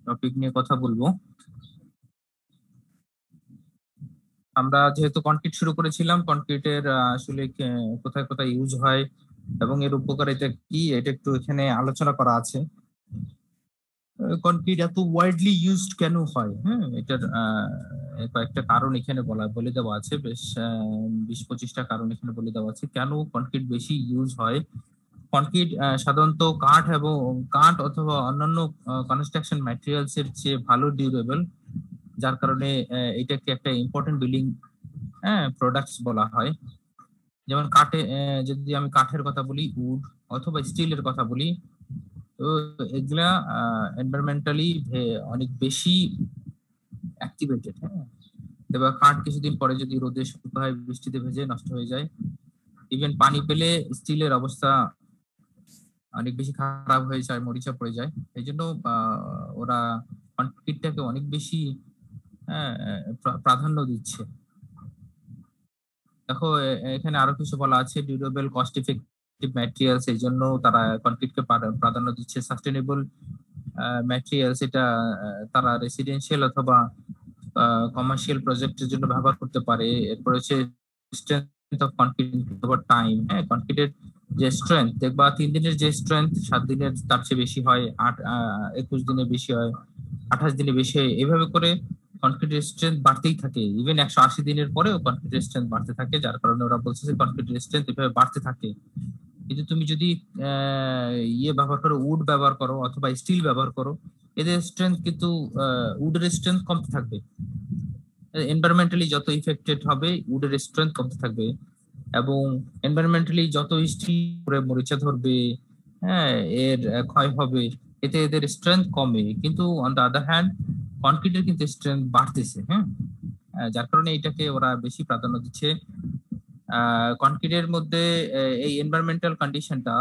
Topic নিয়ে কথা বলবো। আমরা যেহেতু কনক্রিট শুরু করেছিলাম, কনক্রিটের আসলে কোথায় কোথায় ইউজ হয় এবং এর উপকারিতা কি, এটা একটু এখানে আলোচনা করা আছে। কনক্রিট এত ওয়াইডলি ইউজড কেন হয়? হ্যাঁ, এটার কয়েকটা কারণ এখানে বলে দেওয়া আছে। বেশ 20-25টা কারণ এখানে বলে দেওয়া আছে কেন কনক্রিট বেশি ইউজ হয়। কনক্রিট সাধারণত কাঠ অথবা অন্যান্য কনস্ট্রাকশন ম্যাটেরিয়ালস এর চেয়ে ভালো ডিউরেবল, যার কারণে এটাকে একটা ইম্পর্টেন্ট বিল্ডিং প্রোডাক্টস বলা হয়। যেমন যদি আমি কাঠের কথা বলি, উড অথবা স্টিলের কথা বলি, তো এগুলা এনভায়রনমেন্টালি অনেক বেশি অ্যাক্টিভেটেড। এবার কাঠ কিছুদিন পরে যদি রোদে শুকায়, বৃষ্টিতে ভেজে নষ্ট হয়ে যায়। ইভেন পানি পেলে স্টিলের অবস্থা অনেক বেশি খারাপ হয়ে যায়, মরিচা পড়ে যায়। এই জন্য ওরা কনক্রিটটাকে অনেক বেশি প্রাধান্য দিচ্ছে। দেখো, এখানে আরো কিছু বলা আছে, ডিউরেবল, কস্ট ইফেক্টিভ ম্যাটেরিয়ালস, এই জন্য তারা কনক্রিটকে প্রাধান্য দিচ্ছে। সাস্টেনেবল ম্যাটেরিয়ালস, এটা তারা রেসিডেন্সিয়াল অথবা কমার্শিয়াল প্রজেক্টের জন্য ব্যবহার করতে পারে। এরপর হচ্ছে strength of concrete over time. কনক্রিটের যে স্ট্রেংথ দেখবা, 3 দিনের যে স্ট্রেংথ 7 দিনের তার চেয়ে বেশি হয়, 21 দিনে বেশি হয়, 28 দিনে বেশি হয়। এভাবে করে কনক্রিটের স্ট্রেংথ বাড়তেই থাকে। ইভেন 180 দিনের পরেও কনক্রিটের স্ট্রেংথ বাড়তে থাকে, যার কারণে ওরা বলছে যে কনক্রিটের স্ট্রেংথ এভাবে বাড়তে থাকে। কিন্তু তুমি যদি ব্যবহার করো, উড ব্যবহার করো অথবা স্টিল ব্যবহার করো, এদের স্ট্রেংথ কিন্তু উডের স্ট্রেংথ কমতে থাকবে। এনভায়রনমেন্টালি যত ইফেক্টেড হবে, উডের স্ট্রেংথ কমতে থাকবে। এবং এনভায়রনমেন্টালি যত স্টিল করে মরিচা ধরবে, এর ক্ষয় হবে, এতে এদের স্ট্রেংথ কমে। কিন্তু অন দ্য আদার হ্যান্ড কনক্রিটের কিন্তু স্ট্রেংথ বাড়তেছে। যার কারণে এটাকে ওরা বেশি প্রাধান্য দিচ্ছে। কনক্রিটের মধ্যে এই এনভায়রনমেন্টাল কন্ডিশনটা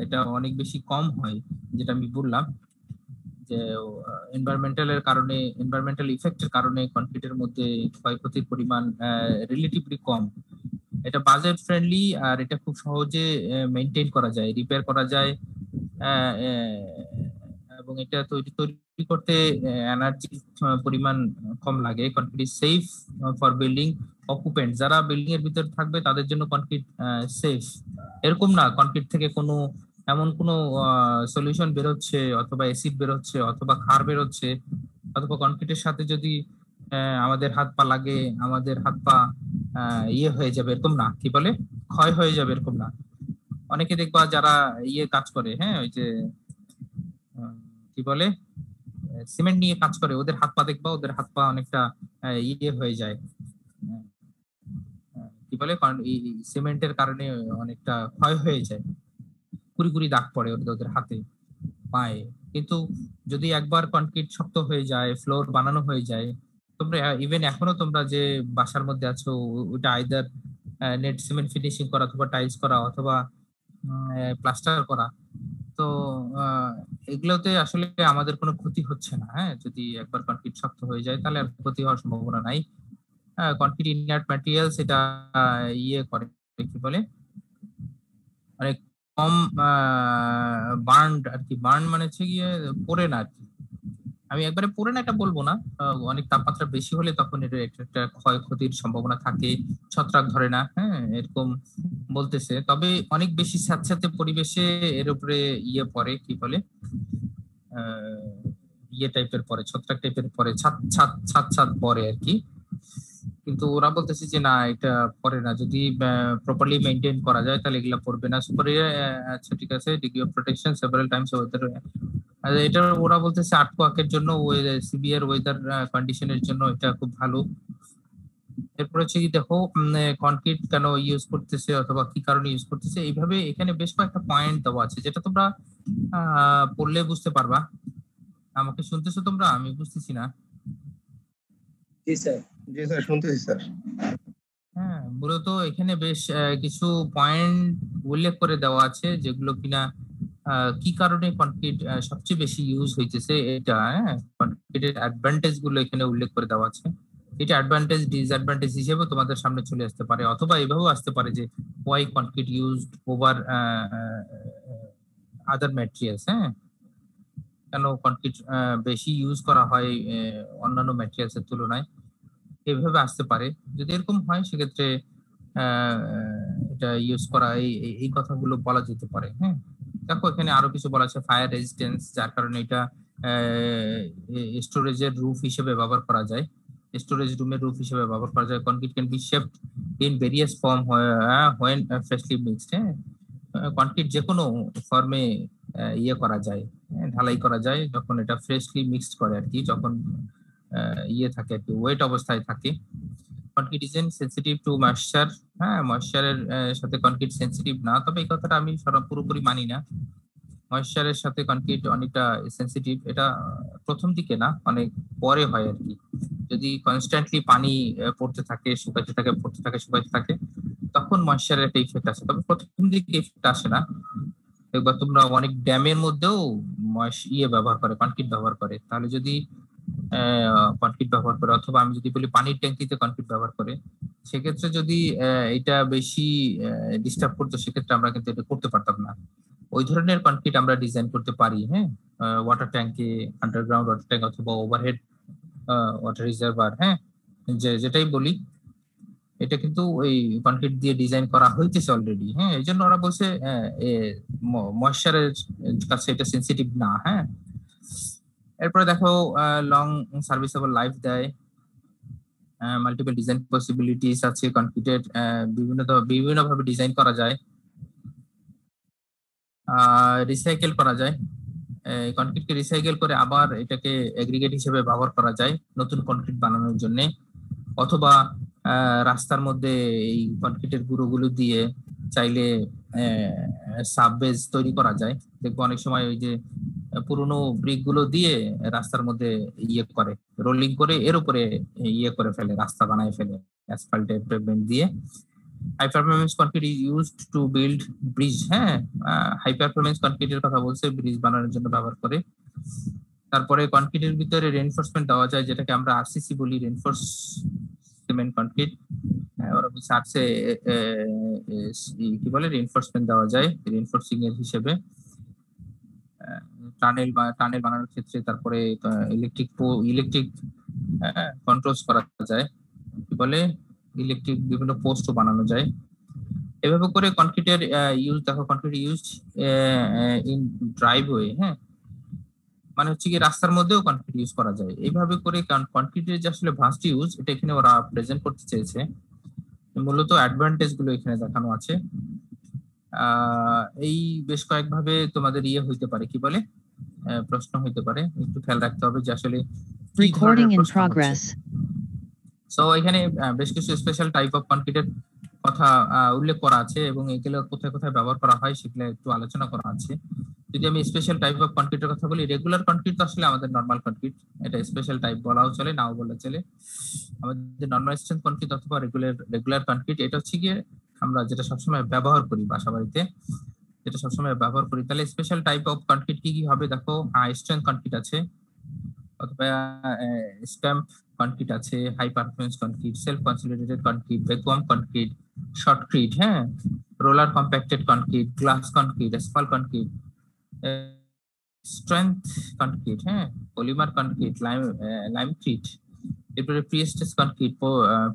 এটা অনেক বেশি কম হয়, যেটা আমি বললাম যে এনভায়রনমেন্টাল ইফেক্টের কারণে কনক্রিটের মধ্যে ক্ষয়ক্ষতির পরিমাণ রিলেটিভলি কম। এটা বাজেট ফ্রেন্ডলি, আর এটা খুব সহজে মেনটেন করা যায়, রিপেয়ার করা যায়। এবং এটা তৈরি করতে এনার্জি পরিমাণ কম লাগে। Concrete safe for building occupant, যারা বিল্ডিং এর ভিতর থাকবে তাদের জন্য কনক্রিট সেফ। এরকম না কনক্রিট থেকে এমন কোনো সলিউশন বেরোচ্ছে অথবা অ্যাসিড বেরোচ্ছে অথবা ক্ষার বেরোচ্ছে অথবা কনক্রিটের সাথে যদি আমাদের হাত পা লাগে, আমাদের হাত পা হয়ে যাবে, এরকম না। কি বলে, ক্ষয় হয়ে যাবে, এরকম না। অনেকে দেখবা যারা কাজ করে, ওই যে কি বলে, সিমেন্ট নিয়ে কাজ করে, ওদের হাত পা দেখবা, ওদের হাত পা অনেকটা হয়ে যায়। কি বলে, কারণ এই সিমেন্টের কারণে অনেকটা ক্ষয় হয়ে যায়, কুড়ি দাগ পড়ে ওদের হাতে, পায়ে। কিন্তু যদি একবার কনক্রিট শক্ত হয়ে যায়, ফ্লোর বানানো হয়ে যায়, তোমরা ইভেন এখনো তোমরা যে বাসার মধ্যে আছো, ওটা আইদার নেট সিমেন্ট ফিনিশিং করা অথবা টাইলস করা অথবা প্লাস্টার করা, তো এগুলোতে আসলে আমাদের কোনো ক্ষতি হচ্ছে না। যদি একবার কনক্রিট শক্ত হয়ে যায় তাহলে আর ক্ষতি হওয়ার সম্ভাবনা নাই। কনক্রিট ইনার্ট ম্যাটেরিয়ালস, এটা করে, কি বলে, অনেক কম বার্ন আর কি। বার্ন মানে হচ্ছে গিয়ে পড়ে না আর কি। আমি একবারে পড়ে না এটা বলবো না, অনেক তাপমাত্রা বেশি হলে তখন এটা একটা ক্ষয়ক্ষতির সম্ভাবনা থাকে, ছত্রাক ধরে না, এরকম বলতেছে। তবে অনেক বেশি স্যাঁতস্যাঁতে পরিবেশে এর উপরে পরে, কি বলে, টাইপের পরে, ছত্রাক টাইপের পরে, ছাদ ছাদ ছাদ ছাদ পরে আর কি। কিন্তু ওরা বলতেছে যে না, এটা পরে না, যদি প্রপারলি মেইনটেইন করা যায় তাহলে এগুলা পড়বে না। সুপার আচ্ছা, ঠিক আছে, degree of protection several Times weather, এটা ওরা বলতেছে আর্টওয়ার্কের জন্য, সিভিয়ার ওয়েদার কন্ডিশনের জন্য এটা খুব ভালো। এরপর হচ্ছে কি, দেখো কনক্রিট কেন ইউজ করতেছে অথবা কি কারণে ইউজ করতেছে, এইভাবে এখানে বেশ কয়েকটা পয়েন্ট দেওয়া আছে, যেটা তোমরা পড়লে বুঝতে পারবা। আমাকে শুনতেছো তোমরা? আমি বুঝতেছি না। জি স্যার, জি স্যার, শুনতেছি স্যার। মূলত এখানে বেশ কিছু পয়েন্ট উল্লেখ করে দেওয়া আছে, যেগুলো কিনা কি কারণে কনক্রিট সবচেয়ে বেশি ইউজ হইতেছে, এটা কনক্রিটের অ্যাডভান্টেজ গুলো এখানে উল্লেখ করে দেওয়া আছে। এটা অ্যাডভান্টেজ ডিসঅ্যাডভান্টেজ হিসেবে তোমাদের সামনে চলে আসতে পারে, অথবা এভাবেও আসতে পারে যে why concrete used over other materials. হ্যাঁ, কেন কনক্রিট বেশি ইউজ করা হয় অন্যান্য ম্যাটেরিয়ালস এর তুলনায়, এভাবে আসতে পারে। যদি এরকম হয় সেক্ষেত্রে এটা ইউজ করা এই কথাগুলো বলা যেতে পারে। হ্যাঁ, দেখো এখানে আরো কিছু বলা আছে, ফায়ার রেজিস্ট্যান্স, যার কারণে এটা স্টোরেজের রুফ হিসেবে ব্যবহার করা যায়, স্টোরেজ রুমের রুফ হিসেবে ব্যবহার করা যায়। Concrete can be shaped in various form when freshly mixed. হ্যাঁ, কনক্রিট যে কোনো ফর্মে ইয়ে করা যায়, ঢালাই করা যায় যখন এটা ফ্রেশলি মিক্সড করে আর কি, যখন ইয়ে থাকে আর কি, ওয়েট অবস্থায় থাকে। Concrete is sensitive to moisture. হ্যাঁ, ময়েশ্চারের সাথে কনক্রিট সেনসিটিভ না, তবে এই কথাটা আমি পুরোপুরি মানি না। ময়েশ্চারের সাথে কনক্রিট অনেকটা সেনসিটিভ, এটা প্রথম দিকে না, অনেক পরে হয় আর কি। যদি কনস্ট্যান্টলি পানি পড়তে থাকে, শুকাইতে থাকে, পড়তে থাকে, শুকাইতে থাকে, তখন ময়েশ্চারের একটা ইফেক্ট আসে, তবে প্রথম দিকে ইফেক্ট আসে না। এবার তোমরা অনেক ড্যামের মধ্যেও ব্যবহার করে, কনক্রিট ব্যবহার করে, তাহলে যদি কনক্রিট ব্যবহার করে, অথবা আমি যদি বলি পানির ট্যাঙ্কিতে কনক্রিট ব্যবহার করে, সেক্ষেত্রে যদি এটা বেশি ডিস্টার্ব করতো, সেক্ষেত্রে আমরা কিন্তু এটা করতে পারতাম না। ওই ধরনের কনক্রিট আমরা ডিজাইন করতে পারি। হ্যাঁ, ওয়াটার ট্যাঙ্কে, আন্ডারগ্রাউন্ড ওয়াটার ট্যাঙ্ক অথবা ওভারহেড ওয়াটার রিজার্ভার। হ্যাঁ, যেটাই বলি, এটা কিন্তু ওই কনক্রিট দিয়ে ডিজাইন করা হইতেছে অলরেডি। হ্যাঁ, এই জন্য ওরা বলছে ময়েশ্চারের কাছে এটা সেন্সিটিভ না। হ্যাঁ, এরপরে দেখো লং সার্ভিসেবল লাইফ দেয়, মাল্টিপল ডিজাইন পসিবিলিটিস আছে কনক্রিটের, বিভিন্ন ভাবে ডিজাইন করা যায়, রিসাইকেল করা যায়। কনক্রিটকে রিসাইকেল করে আবার এটাকে এগ্রিগেট হিসেবে ব্যবহার করা যায় নতুন কনক্রিট বানানোর জন্য, অথবা রাস্তার মধ্যে এই কনক্রিটের গুঁড়োগুলো দিয়ে চাইলে সাববেজ তৈরি করা যায়। দেখবো অনেক সময় ওই যে পুরোনো ব্রিক গুলো দিয়ে রাস্তার মধ্যে ইয়ে করে, রোলিং করে এর উপরে ইয়ে করে ফেলে, রাস্তা বানায় ফেলে অ্যাসফাল্টের পেভমেন্ট দিয়ে। High performance concrete is used to build bridge. হ্যাঁ, হাই পারফরম্যান্স কনক্রিটের কথা বলছে, ব্রিজ বানানোর জন্য ব্যবহার করে। তারপরে কনক্রিটের ভিতরে রেইনফোর্সমেন্ট দেওয়া যায়, যেটাকে আমরা আরসিসি বলি, রেইনফোর্স সিমেন্ট কনক্রিট। ওরা বলছে আরসে কি বলে, রেইনফোর্সমেন্ট দেওয়া যায় রেইনফোর্সিং এর হিসেবে টানেল বানানোর ক্ষেত্রে। তারপরে ইলেকট্রিক কন্ট্রোলস করা যায়, কি বলে, ইলেকট্রিক বিভিন্ন পোস্টও বানানো যায়। এভাবে করে কনক্রিটের ইউজ দেখো, কনক্রিট ইউজ ইন ড্রাইভওয়ে। হ্যাঁ, মানে হচ্ছে কি রাস্তার মধ্যেও কনক্রিট ইউজ করা যায়। এইভাবে করে কনক্রিটের যে আসলে ভাস্ট ইউজ, এটা এখানে ওরা প্রেজেন্ট করতে চেয়েছে। মূলত অ্যাডভান্টেজ গুলো এখানে দেখানো আছে। এই বেশ কয়েকভাবে তোমাদের ইয়ে হইতে পারে, কি বলে, প্রশ্ন হইতে পারে, একটু খেয়াল রাখতে হবে যে আসলে রেকর্ডিং ইন প্রগ্রেস। সো এখানে বেশ কিছু স্পেশাল টাইপ অফ কনক্রিটের কথা উল্লেখ করা আছে, এবং এগুলো কোথায় কোথায় ব্যবহার করা হয় সেগুলো একটু আলোচনা করা আছে। যদি আমি স্পেশাল টাইপ অফ কনক্রিটের কথা বলি, রেগুলার কনক্রিট তো আসলে আমাদের নরমাল কনক্রিট, এটা স্পেশাল টাইপ বলাও চলে, নাও বলা চলে। আমাদের নরমাল স্ট্রেংথ কনক্রিট অথবা রেগুলার কনক্রিট, এটা হচ্ছে গিয়ে আমরা যেটা সবসময় ব্যবহার করি বাসা বাড়িতে, যেটা সবসময় ব্যবহার করি। তাহলে স্পেশাল টাইপ অফ কনক্রিট কি কি হবে দেখো, হাই স্ট্রেংথ কনক্রিট আছে, অথবা স্ট্যাম্প কনক্রিট আছে, high performance concrete, self consolidated concrete, vacuum concrete, shotcrete, হ্যাঁ, roller compacted concrete, glass concrete, asphalt concrete, strength concrete, হ্যাঁ, পলিমার কনক্রিট, লাইমক্রিট, এরপরে প্রিস্টেস কনক্রিট,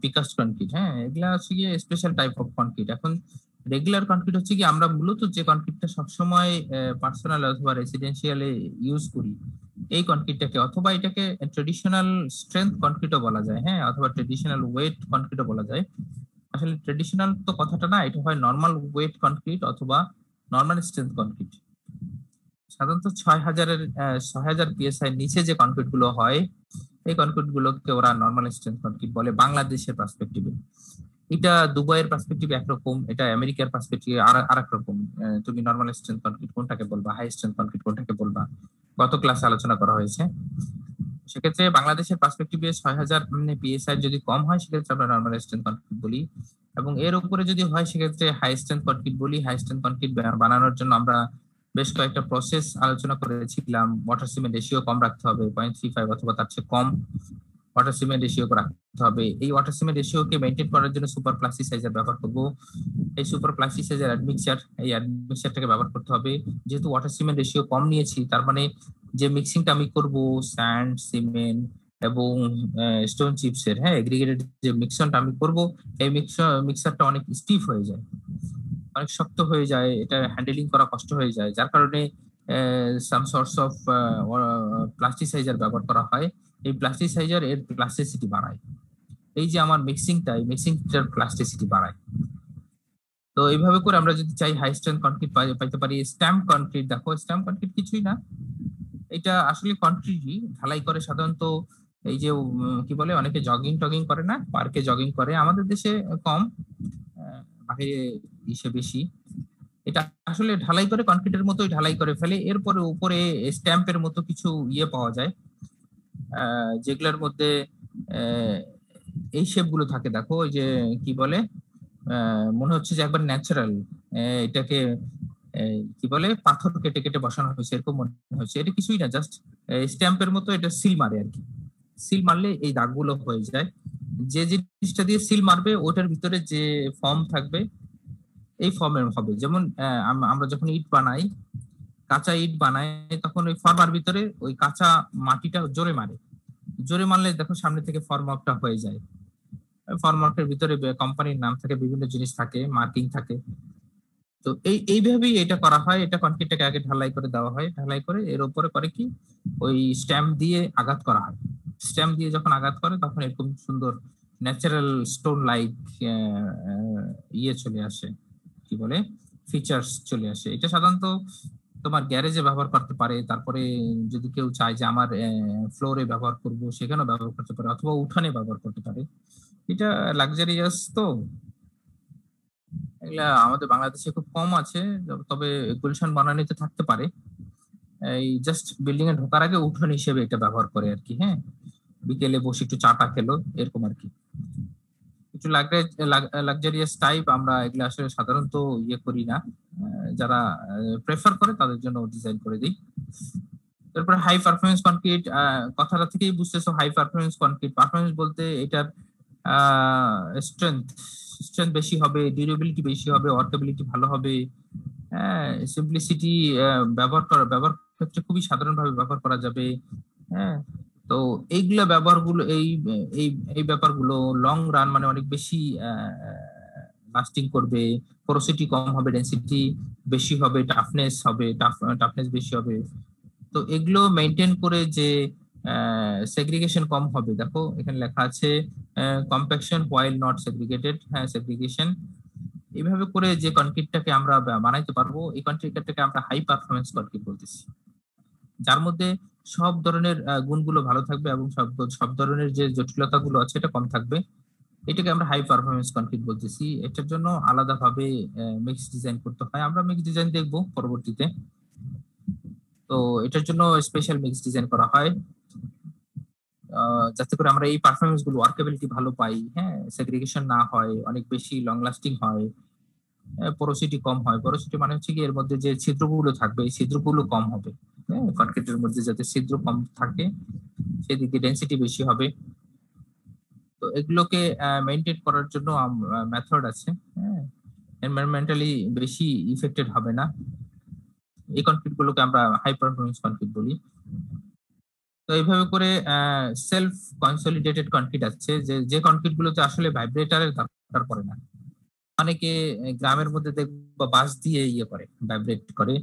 পিকাস্ট কনক্রিট। হ্যাঁ, এগুলা হচ্ছে গিয়ে স্পেশাল টাইপ অফ কনক্রিট। এখন regular concrete হচ্ছে কি আমরা মূলত যে কনক্রিটটা সবসময় পার্সোনাল অথবা রেসিডেন্সিয়ালে ইউজ করি, এই কনক্রিটটাকে, অথবা এটাকে ট্রেডিশনাল স্ট্রেংথ কনক্রিটও বলা যায়। হ্যাঁ, অথবা ট্রেডিশনাল ওয়েট কনক্রিটও বলা যায়। আসলে ট্রেডিশনাল তো কথাটা না, এটা হয় নর্মাল ওয়েট কনক্রিট অথবা নর্মাল স্ট্রেংথ কনক্রিট। সাধারণত 6000 PSI নিচে যে কনক্রিট গুলো হয়, এই কনক্রিট গুলোকে ওরা নর্মাল স্ট্রেংথ কনক্রিট বলে বাংলাদেশের পার্সপেক্টিভে। এটা দুবাইয়ের পার্সপেক্টিভে একরকম, এটা আমেরিকার পার্সপেক্টিভে আর এক রকম। তুমি নর্মাল স্ট্রেংথ কনক্রিট কোনটাকে বলবা, হাই স্ট্রেংথ কনক্রিট কোনটাকে বলবা, গত ক্লাসে আলোচনা করা হয়েছে। সেক্ষেত্রে বাংলাদেশের পার্সপেক্টিভে 6000 PSI যদি কম হয়, সেক্ষেত্রে আমরা নর্মাল স্ট্রেংথ কনক্রিট বলি, এবং এর উপরে যদি হয় সেক্ষেত্রে হাই স্ট্রেংথ কনক্রিট বলি। হাই স্ট্রেংথ কনক্রিট বানানোর জন্য আমরা বেশ কয়েকটা প্রসেস আলোচনা করেছিলাম। ওয়াটার সিমেন্ট রেশিও কম রাখতে হবে, 0.35 অথবা তার চেয়ে কম। ওয়াটার সিমেন্ট রেশিও রাখতে হবে। এই ওয়াটার সিমেন্ট রেশিওকে মেনটেন করার জন্য সুপার প্লাস্টিসাইজার ব্যবহার করব। এই সুপার প্লাস্টিসাইজার অ্যাডমিক্সার, এই অ্যাডমিক্সারটাকে ব্যবহার করতে হবে। যেহেতু ওয়াটার সিমেন্ট রেশিও কম নিয়েছি, তার মানে যে মিক্সিংটা আমি করব স্যান্ড, সিমেন্ট এবং স্টোন চিপসের এগ্রিগেটেড যে মিক্সনটা আমি করব, এই মিক্সারটা অনেক স্টিফ হয়ে যায়, অনেক শক্ত হয়ে যায়, এটা হ্যান্ডেলিং করা কষ্ট হয়ে যায়, যার কারণে সাম সর্টস অফ প্লাস্টিসাইজার ব্যবহার করা হয়। এই প্লাস্টিসাইজার এর প্লাস্টিসিটি বাড়ায়। এই যে আমার মিক্সিংটা, এই মিক্সিংটার প্লাস্টিসিটি বাড়ায়। তো এইভাবে করে আমরা যদি চাই হাই স্ট্রেংথ কনক্রিট পাইতে পারি। স্ট্যাম্প কনক্রিট, দেখো স্ট্যাম্প কনক্রিট কিছুই না, এটা আসলে কনক্রিটই ঢালাই করে সাধারণত। এই যে কি বলে, অনেকে জগিং করে না, পার্কে জগিং করে, আমাদের দেশে কম, বাইরে দেশে বেশি। এটা আসলে ঢালাই করে কনক্রিটের মতোই ঢালাই করে ফেলে, এরপরে উপরে স্ট্যাম্পের মতো কিছু ইয়ে পাওয়া যায়, যেগুলোর মধ্যে এই শেপ গুলো থাকে। দেখো ওই যে কি বলে, মনে হচ্ছে যে একবার ন্যাচারাল, এটাকে কি বলে, পাথর কেটে কেটে বসানো হয়েছে এরকম মনে হচ্ছে। এটা কিছুই না, জাস্ট স্ট্যাম্পের মতো, এটা সিল মারে আর কি। সিল মারলে এই দাগগুলো হয়ে যায়। যে জিনিসটা দিয়ে সিল মারবে ওটার ভিতরে যে ফর্ম থাকবে এই ফর্মের হবে। যেমন আমরা যখন ইট বানাই, কাঁচা ইট বানাই, তখন ওই ফর্মার ভিতরে ওই কাঁচা মাটিটা জোরে মারে, জোরে মারলে দেখো সামনে থেকে ফর্মওয়ার্কটা হয়ে যায়। ফর্মওয়ার্কের ভিতরে কোম্পানির নাম থাকে, বিভিন্ন জিনিস থাকে, মার্কিং থাকে। তো এইভাবেই এটা করা হয়। এটা কনক্রিটটাকে আগে ঢালাই করে দেওয়া হয়, ঢালাই করে এর উপরে করে কি ওই স্ট্যাম্প দিয়ে আঘাত করা হয়। স্ট্যাম্প দিয়ে যখন আঘাত করে তখন এরকম সুন্দর ন্যাচারাল স্টোন লাইক ইয়ে চলে আসে, কি বলে, ফিচার্স চলে আসে। এটা সাধারণত তোমার গ্যারেজে ব্যবহার করতে পারে, তারপরে যদি কেউ চায় যে আমার ফ্লোরে ব্যবহার করব সেখানেও ব্যবহার করতে পারে, অথবা উঠানে ব্যবহার করতে পারে। এটা লাক্সারিয়াস, তো এগুলা আমাদের বাংলাদেশে খুব কম আছে, তবে গুলশান বানানিতে থাকতে পারে। এই জাস্ট বিল্ডিং এ ঢোকার আগে উঠোন হিসেবে এটা ব্যবহার করে আর কি। বিকেলে বসে একটু চাটা খেলো, এরকম আর কি। একটু লাক্সারিয়াস টাইপ, আমরা এগুলো আসলে সাধারণত ইয়ে করি না, যারা প্রেফার করে তাদের জন্য ডিজাইন করে দিই। তারপরে হাই পারফরমেন্স কনক্রিট, কথাটা থেকেই বুঝতেছো হাই পারফরমেন্স কনক্রিট। পারফরমেন্স বলতে এটার স্ট্রেংথ বেশি হবে, ডিউরেবিলিটি বেশি হবে, ওয়ার্কেবিলিটি ভালো হবে, সিম্পলিসিটি, ব্যবহার ক্ষেত্রে খুবই সাধারণভাবে ব্যবহার করা যাবে। তো এইগুলা ব্যবহারগুলো, এই ব্যাপারগুলো লং রান মানে অনেক বেশি লাস্টিং করবে, পোরোসিটি কম হবে, ডেনসিটি বেশি হবে, টাফনেস বেশি হবে। তো এগুলো মেনটেন করে যে সেগ্রিগেশন কম হবে, দেখো এখানে লেখা আছে compaction while not segregated, segregation. এইভাবে করে যে কনক্রিটটাকে আমরা বানাইতে পারবো, এই কনক্রিটটাকে আমরা হাই পারফরমেন্স কনক্রিট বলতেছি, যার মধ্যে সব ধরনের গুণগুলো ভালো থাকবে এবং সব ধরনের যে জটিলতাগুলো আছে এটা কম থাকবে। এটাকে আমরা হাই পারফরমেন্স কনক্রিট বলতেছি। এটার জন্য আলাদাভাবে মিক্স ডিজাইন করতে হয়, আমরা মিক্স ডিজাইন দেখবো পরবর্তীতে। তো এটার জন্য স্পেশাল মিক্স ডিজাইন করা হয়, যাতে করে আমরা এই পারফরমেন্স গুলো, ওয়ার্কেবিলিটি ভালো পাই, সেগ্রিগেশন না হয়, অনেক বেশি লং লাস্টিং হয়, পোরোসিটি কম হয়। পোরোসিটি মানে হচ্ছে কি, এর মধ্যে যে ছিদ্রগুলো থাকবে এই ছিদ্রগুলো কম হবে। কনক্রিটের মধ্যে যাতে ছিদ্র কম থাকে সেদিকে ডেনসিটি বেশি হবে। তো এগুলোকে মেইনটেইন করার জন্য মেথড আছে, এনভায়রনমেন্টালি বেশি ইফেক্টেড হবে না। এই কনক্রিট গুলোকে আমরা হাই পারফরমেন্স কনক্রিট বলি। তো এইভাবে করে সেলফ কনসলিডেটেড কনক্রিট আছে, যে কনক্রিট গুলোতে আসলে ভাইব্রেটরের দরকার পড়ে না। অনেকে গ্রামের মধ্যে দেখবা বাঁশ দিয়ে ইয়ে করে, ভাইব্রেট করে,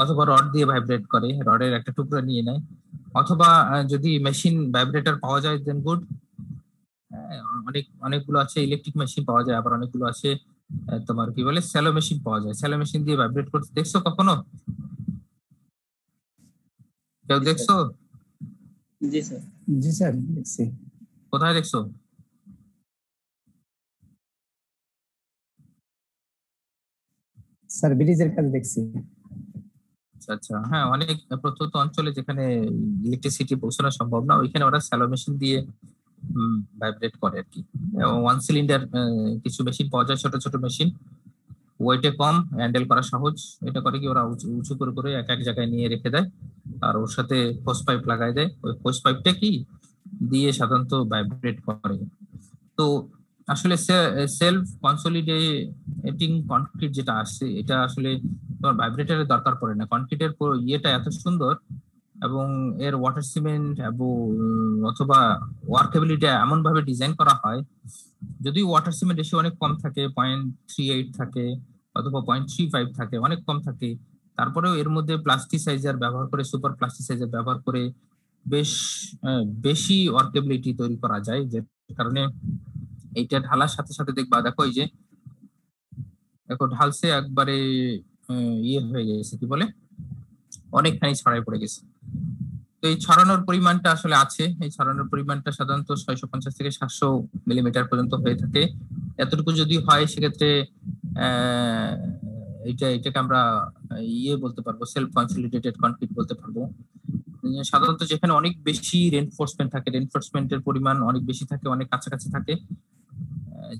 অথবা রড দিয়ে ভাইব্রেট করে, রডের একটা টুকরা নিয়ে নেয়, অথবা যদি মেশিন ভাইব্রেটর পাওয়া যায় দেন গুড। অনেকগুলো আছে ইলেকট্রিক মেশিন পাওয়া যায়, আবার অনেকগুলো আছে তোমার কি বলে স্যালো মেশিন পাওয়া যায়। স্যালো মেশিন দিয়ে ভাইব্রেট করতে দেখছো কখনো? কেউ দেখছো? জি স্যার। জি স্যার, দেখছি। কোথায় দেখছো? স্যার ব্রিজের কাছে দেখছি। আচ্ছা, অনেক প্রত্যন্ত অঞ্চলে যেখানে ইলেকট্রিসিটি পৌঁছানো সম্ভব না, ওইখানে ওরা স্যালো মেশিন দিয়ে ভাইব্রেট করে আর কি। ওয়ান সিলিন্ডার কিছু মেশিন পাওয়া যায়, ছোট ছোট মেশিন, ওয়েটে কম, হ্যান্ডেল করা সহজ। এটা করে কি, ওরা উঁচু করে করে এক জায়গায় নিয়ে রেখে দেয়, আর ওর সাথে হোস পাইপ লাগাই দেয়। ওই হোস পাইপটা কি দিয়ে সাধারণত ভাইব্রেট করে। তো আসলে সেলফ কনসলিডেটিং কনক্রিট যেটা আসছে এটা আসলে তোমার ভাইব্রেটরের দরকার পড়ে না। কনক্রিটের ইয়েটা এত সুন্দর এবং এর ওয়াটার সিমেন্ট এবং অথবা ওয়ার্কেবিলিটি এমন ভাবে ডিজাইন করা হয়, যদি ওয়াটার সিমেন্ট রেশিও অনেক কম থাকে, 0.38 থাকে অথবা 0.35 থাকে, অনেক কম থাকে, তারপরেও এর মধ্যে প্লাস্টিসাইজার ব্যবহার করে, সুপার প্লাস্টিসাইজার ব্যবহার করে বেশ বেশি ওয়ার্কেবিলিটি তৈরি করা যায়, যে কারণে এইটা ঢালার সাথে সাথে দেখবা, দেখো এই যে দেখো ঢালছে একবারে ইয়ে হয়ে গেছে, কি বলে, অনেকখানি ছড়াই পড়ে গেছে। তো এই ছড়ানোর পরিমাণটা আসলে আছে, এই ছড়ানোর পরিমাণটা সাধারণত 650 থেকে 700 মিলিমিটার পর্যন্ত হয়ে থাকে। এতটুকু যদি হয় সেক্ষেত্রে এটাকে আমরা ইয়ে বলতে পারবো, সেলফ কনসলিডেটেড কনক্রিট বলতে পারবো। সাধারণত যেখানে অনেক বেশি রেনফোর্সমেন্ট থাকে, রেনফোর্সমেন্টের পরিমাণ অনেক বেশি থাকে, অনেক কাছাকাছি থাকে,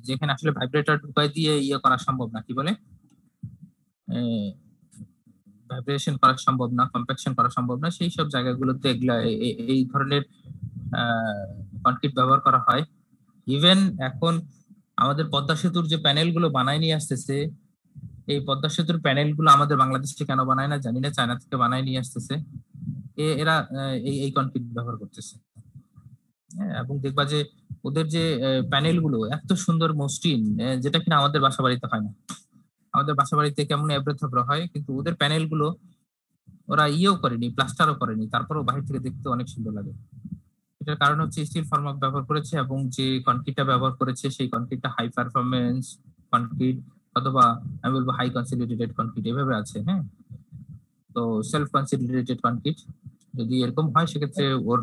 যেখানে আসলে ভাইব্রেটর ঢুকাই দিয়ে ইয়ে করা সম্ভব না, কি বলে, ভাইব্রেশন করা সম্ভব না, কম্প্যাকশন করা সম্ভব না, সেই সব জায়গাগুলোতে এগুলা এই ধরনের কনক্রিট ব্যবহার করা হয়। ইভেন এখন আমাদের পদ্মা সেতুর যে প্যানেলগুলো বানায় নিয়ে আসতেছে, এই পদ্মা সেতুর প্যানেলগুলো আমাদের বাংলাদেশে কেন বানায় না জানি না, চায়না থেকে বানায় নিয়ে আসতেছে, এরা এই কনক্রিট ব্যবহার করতেছে। এবং দেখবা যে ওদের যে প্যানেলগুলো এত সুন্দর মসৃণ, যেটা কিনা আমাদের বাসা বাড়িতে হয় না। আমাদের বাসা বাড়িতে কেমন এবড়ো হয়, কিন্তু ওদের প্যানেলগুলো ওরা ইয়েও করেনি, প্লাস্টারও করেনি, তারপরেও বাহির থেকে দেখতে অনেক সুন্দর লাগে। এটার কারণ হচ্ছে স্টিল ফর্মওয়ার্ক ব্যবহার করেছে এবং যে কনক্রিটটা ব্যবহার করেছে সেই কনক্রিটটা হাই পারফরমেন্স কনক্রিট অথবা আমি বলবো হাই কনসলিডেটেড কনক্রিট এভাবে আছে। হ্যাঁ, তো সেলফ কনসলিডেটেড কনক্রিট যদি এরকম হয় সেক্ষেত্রে ওর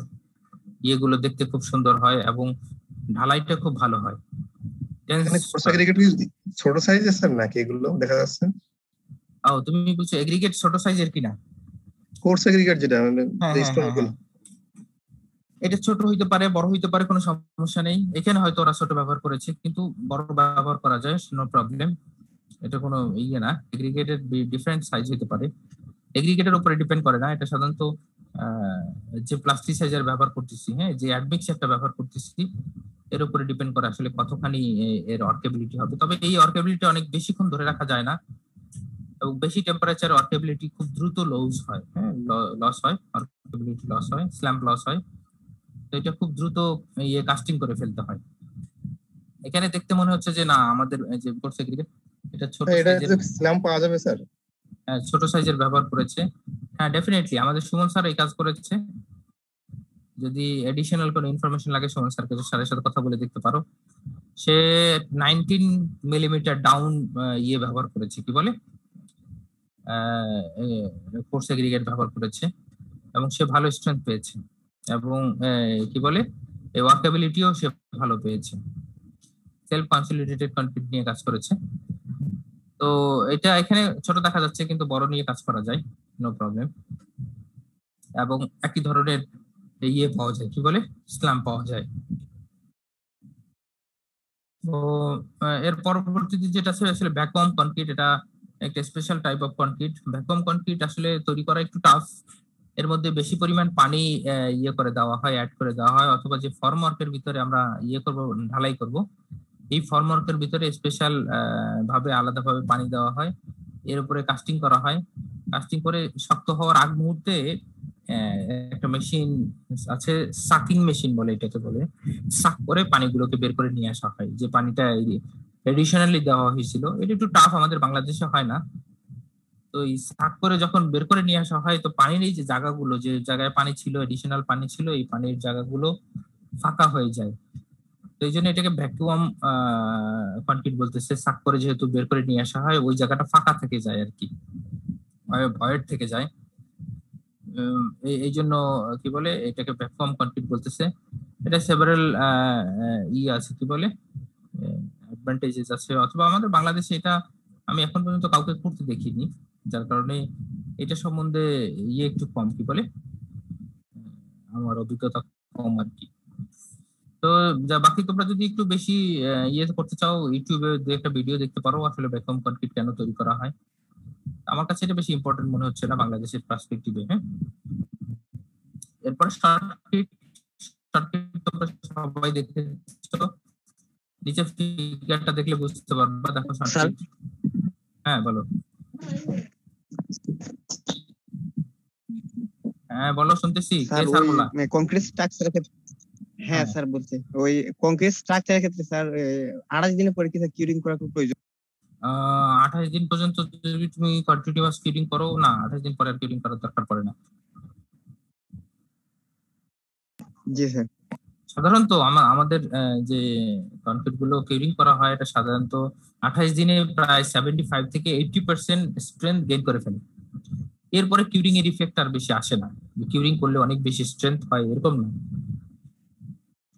ইয়েগুলো দেখতে খুব সুন্দর হয় এবং ঢালাইটা খুব ভালো হয়। ছোট সাইজের স্যার নাকি এগুলো দেখা যাচ্ছে? ও, তুমি বলছো এগ্রিগেট ছোট সাইজের কিনা? কোর্স এগ্রিগেট যেটা এটা ছোট হইতে পারে, বড় হইতে পারে, কোনো সমস্যা নেই। এখানে হয়তো ওরা ছোট ব্যবহার করেছে, কিন্তু বড় ব্যবহার করা যায়, নো প্রবলেম। এটা কোনো ইয়ে না, এগ্রিগেটেড ডিফারেন্ট সাইজ হতে পারে, এগ্রিগেটের উপরে ডিপেন্ড করে না। এটা সাধারণত যে প্লাস্টিসাইজার ব্যবহার করতেছি, হ্যাঁ, যে অ্যাডমিক্সারটা ব্যবহার করতেছি, এর উপরে ডিপেন্ড করে আসলে কতখানি এর ওয়ার্কেবিলিটি হবে। তবে এই ওয়ার্কেবিলিটি অনেক বেশিক্ষণ ধরে রাখা যায় না এবং বেশি টেম্পারেচার ওয়ার্কেবিলিটি খুব দ্রুত লস হয়, হ্যাঁ, লস হয়, ওয়ার্কেবিলিটি লস হয়, স্ল্যাম্প লস হয়। তো এটা খুব দ্রুত ইয়ে কাস্টিং করে ফেলতে হয়। এখানে দেখতে মনে হচ্ছে যে না, আমাদের যে কোর্স এগ্রিগেট এটা ছোট সাইজের স্ল্যাম্প পাওয়া যাবে স্যার? হ্যাঁ, ছোট সাইজের ব্যবহার করেছে। হ্যাঁ, ডেফিনেটলি আমাদের সুমন স্যার এই কাজ করেছে। যদি এডিশনাল কোনো ইনফরমেশন লাগে সুমন স্যারের সাথে কথা বলে দেখতে পারো। সে 19 মিলিমিটার ডাউন ইয়ে ব্যবহার করেছে, কি বলে, কোর্স এগ্রিগেট ব্যবহার করেছে এবং সে ভালো স্ট্রেংথ পেয়েছে এবং কি বলে এই ওয়ার্কেবিলিটিও সে ভালো পেয়েছে। সেলফ কনসলিডেটেড কনক্রিট নিয়ে কাজ করেছে। তো এটা এখানে ছোট দেখা যাচ্ছে, কিন্তু বড় নিয়ে কাজ করা যায়, নো প্রবলেম। এবং একই ধরনের ইয়ে পাওয়া যায়, কি বলে, স্ল্যাম্প পাওয়া যায়। তো এর পরবর্তীতে যেটা আছে আসলে ভ্যাকুয়াম কনক্রিট। এটা একটা special type of concrete. Vacuum concrete আসলে তৈরি করা একটু টাফ। এর মধ্যে বেশি পরিমাণ পানি ইয়ে করে দেওয়া হয়, অ্যাড করে দেওয়া হয়, অথবা যে ফর্মওয়ার্কের ভিতরে আমরা ইয়ে করব, ঢালাই করব, এই ফর্মওয়ার্কের ভিতরে স্পেশাল ভাবে আলাদাভাবে পানি দেওয়া হয়, এর উপরে কাস্টিং করা হয়। কাস্টিং করে শক্ত হওয়ার আগ মুহূর্তে একটা মেশিন আছে, সাকিং মেশিন বলে এটাকে বলে, সাক করে পানিগুলোকে বের করে নিয়ে আসা হয়। যে পানিটা এডিশনালি দেওয়া হয়েছিল, এটা একটু টাফ, আমাদের বাংলাদেশে হয় না। তো এই সাক করে যখন বের করে নিয়ে আসা হয়, তো পানির এই যে জায়গাগুলো, যে জায়গায় পানি ছিল, এডিশনাল পানি ছিল, এই পানির জায়গাগুলো ফাঁকা হয়ে যায়। তো এই জন্য এটাকে ভ্যাকুয়াম কনক্রিট বলতেছে। সাক করে যেহেতু বের করে নিয়ে আসা হয়, ওই জায়গাটা ফাঁকা থেকে যায় আর কি, ভয়েড থেকে যায়। এই জন্য কি বলে এটাকে ভ্যাকুয়াম কনক্রিট বলতেছে। এটা সেভারাল আছে, কি বলে, অ্যাডভান্টেজেস আছে। অথবা আমাদের বাংলাদেশে এটা আমি এখন পর্যন্ত কাউকে করতে দেখিনি, যার কারণে এটা সম্বন্ধে ইয়ে একটু কম, কি বলে, আমার অভিজ্ঞতা কম আর কি। তো যা বাকি তোমরা যদি একটু বেশি ইয়ে করতে চাও, ইউটিউবে দু একটা ভিডিও দেখতে পারো আসলে ভ্যাকুয়াম কনক্রিট কেন তৈরি করা হয়। আমার কাছে এটা বেশি ইম্পর্টেন্ট মনে হচ্ছে না বাংলাদেশের পার্সপেক্টিভে। হ্যাঁ, এরপরে শর্টকাট তো সবাই দেখেছো, নিচে ফিগারটা দেখলে বুঝতে পারবা। দেখো স্যার হ্যাঁ বলো, হ্যাঁ বলো, শুনতেছি। কে স্যার স্যার ওই বলা? কংক্রিট স্ট্রাকচারের ক্ষেত্রে, হ্যাঁ হ্যাঁ। স্যার বলছি, ওই কংক্রিট স্ট্রাকচারের ক্ষেত্রে স্যার 28 দিনের পরে কি স্যার কিউরিং করা খুব প্রয়োজন? 28 দিন পর্যন্ত যদি তুমি কন্টিনিউয়াস কিউরিং করো, না 28 দিন পরে আর কিউরিং করার দরকার পড়ে না। জি স্যার। সাধারণত আমাদের যে কনক্রিট গুলো কিউরিং করা হয়, এটা সাধারণত 28 দিনে প্রায় 75 থেকে 80% স্ট্রেংথ গেইন করে ফেলে। এরপরে কিউরিং এর ইফেক্ট আর বেশি আসে না। কিউরিং করলে অনেক বেশি স্ট্রেংথ হয় এরকম না,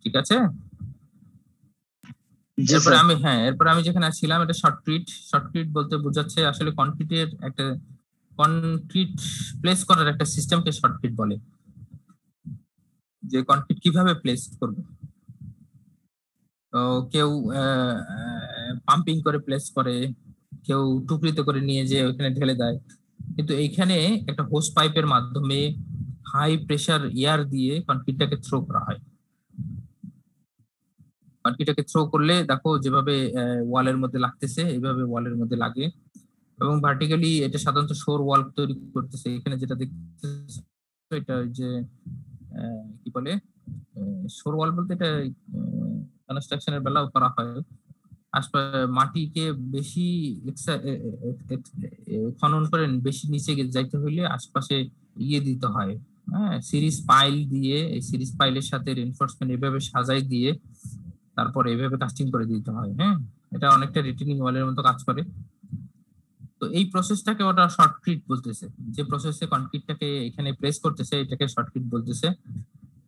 ঠিক আছে? এরপরে আমি যেখানে ছিলাম, এটা শর্টক্রিট বলতে বোঝাচ্ছে আসলে কনক্রিটের একটা কনক্রিট প্লেস করার একটা সিস্টেমকে শর্টক্রিট বলে। যে কনক্রিট কিভাবে প্লেস করবে, তো কেউ পাম্পিং করে প্লেস করে, কেউ টুকরিতে করে নিয়ে যে ওখানে ঢেলে দেয়, কিন্তু এইখানে একটা হোস পাইপের মাধ্যমে হাই প্রেসার এয়ার দিয়ে কনক্রিটটাকে থ্রো করা হয়। কনক্রিটটাকে থ্রো করলে দেখো যেভাবে ওয়ালের মধ্যে লাগতেছে, এইভাবে ওয়ালের মধ্যে লাগে, এবং ভার্টিক্যালি এটা সাধারণত শোর ওয়াল তৈরি করতেছে। এখানে যেটা দেখতেছে এটা যে কি বলে, শোর ওয়াল বলতে এটা কনস্ট্রাকশনের বেলাও করা হয়। মাটিকে বেশি খনন করে বেশি নিচে যাইতে হইলে আশপাশে দিতে হয়, হ্যাঁ, সিরিজ পাইল দিয়ে, এই সিরিজ পাইলের সাথে রিইনফোর্সমেন্ট এভাবে সাজাই দিয়ে তারপর এভাবে কাস্টিং করে দিতে হয়। হ্যাঁ, এটা অনেকটা রিটেনিং ওয়ালের মতো কাজ করে। তো এই প্রসেসটাকে ওটা শর্টক্রিট বলতেছে। যে প্রসেসে কনক্রিটটাকে এখানে প্লেস করতেছে এটাকে শর্টক্রিট বলতেছে।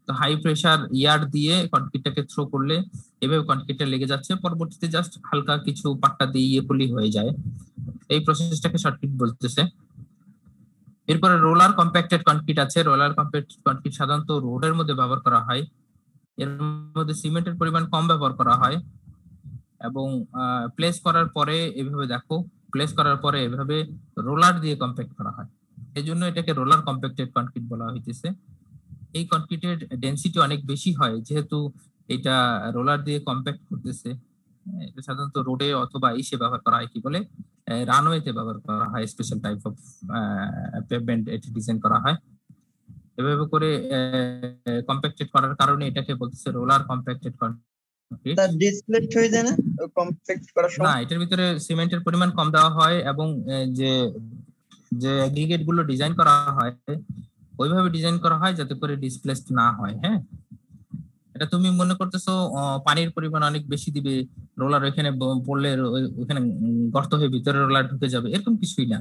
তো হাই প্রেসার এয়ার দিয়ে কনক্রিটটাকে থ্রো করলে এভাবে কনক্রিটটা লেগে যাচ্ছে, পরবর্তীতে জাস্ট হালকা কিছু পাট্টা দিয়ে করলেই হয়ে যায়। এই প্রসেসটাকে শর্টক্রিট বলতেছে। এরপরে রোলার কম্প্যাক্টেড কনক্রিট আছে। রোলার কম্প্যাক্টেড কনক্রিট সাধারণত রোডের মধ্যে ব্যবহার করা হয়। এর মধ্যে সিমেন্টের পরিমাণ কম ব্যবহার করা হয়, এবং প্লেস করার পরে এভাবে দেখো, প্লেস করার পরে এভাবে রোলার দিয়ে কম্প্যাক্ট করা হয়। এই জন্য এটাকে রোলার কম্প্যাক্টেড কনক্রিট বলা হইতেছে। এই কনক্রিটের ডেনসিটি অনেক বেশি হয় যেহেতু এটা রোলার দিয়ে কম্প্যাক্ট করতেছে। এটা সাধারণত রোডে অথবা ইসে ব্যবহার করা হয়, কি বলে, রানওয়েতে ব্যবহার করা হয়। স্পেশাল টাইপ অফ পেভমেন্ট এটি ডিজাইন করা হয়। এভাবে করে কম্প্যাক্টেড করার কারণে এটাকে বলতেছে রোলার কম্প্যাক্টেড কনক্রিট। স্যার ডিসপ্লেট হয়ে যায় না কম্প্যাক্ট করার না, সময়? এটার ভিতরে সিমেন্টের পরিমাণ কম দেওয়া হয়, এবং যে যে অ্যাগ্রিগেট গুলো ডিজাইন করা হয় ওইভাবে ডিজাইন করা হয় যাতে করে ডিসপ্লেসড না হয়। হ্যাঁ, এটা তুমি মনে করতেছো পানির পরিমাণ অনেক বেশি দিবে, রোলার ওইখানে পড়লে ওইখানে গর্ত হয়ে ভিতরে রোলার ঢুকে যাবে, এরকম কিছুই না।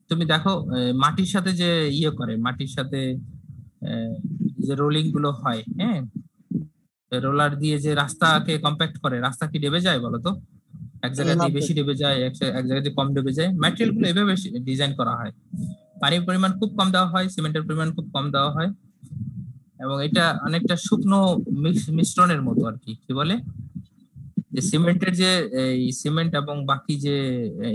তুমি দেখো মাটির সাথে যে করে, মাটির সাথে যে রোলিং গুলো হয়, হ্যাঁ, রোলার দিয়ে যে রাস্তাকে কম্প্যাক্ট করে, রাস্তা কি ডেবে যায় বলো তো? এক জায়গায় দিয়ে বেশি ডেবে যায়, এক জায়গায় দিয়ে কম ডেবে যায়। ম্যাটেরিয়াল গুলো এভাবে ডিজাইন করা হয়। পানির পরিমাণ খুব কম দেওয়া হয়, সিমেন্টের পরিমাণ খুব কম দেওয়া হয়, এবং এটা অনেকটা শুকনো মিশ্রণের মতো আর কি বলে, যে সিমেন্টের যে এই সিমেন্ট এবং বাকি যে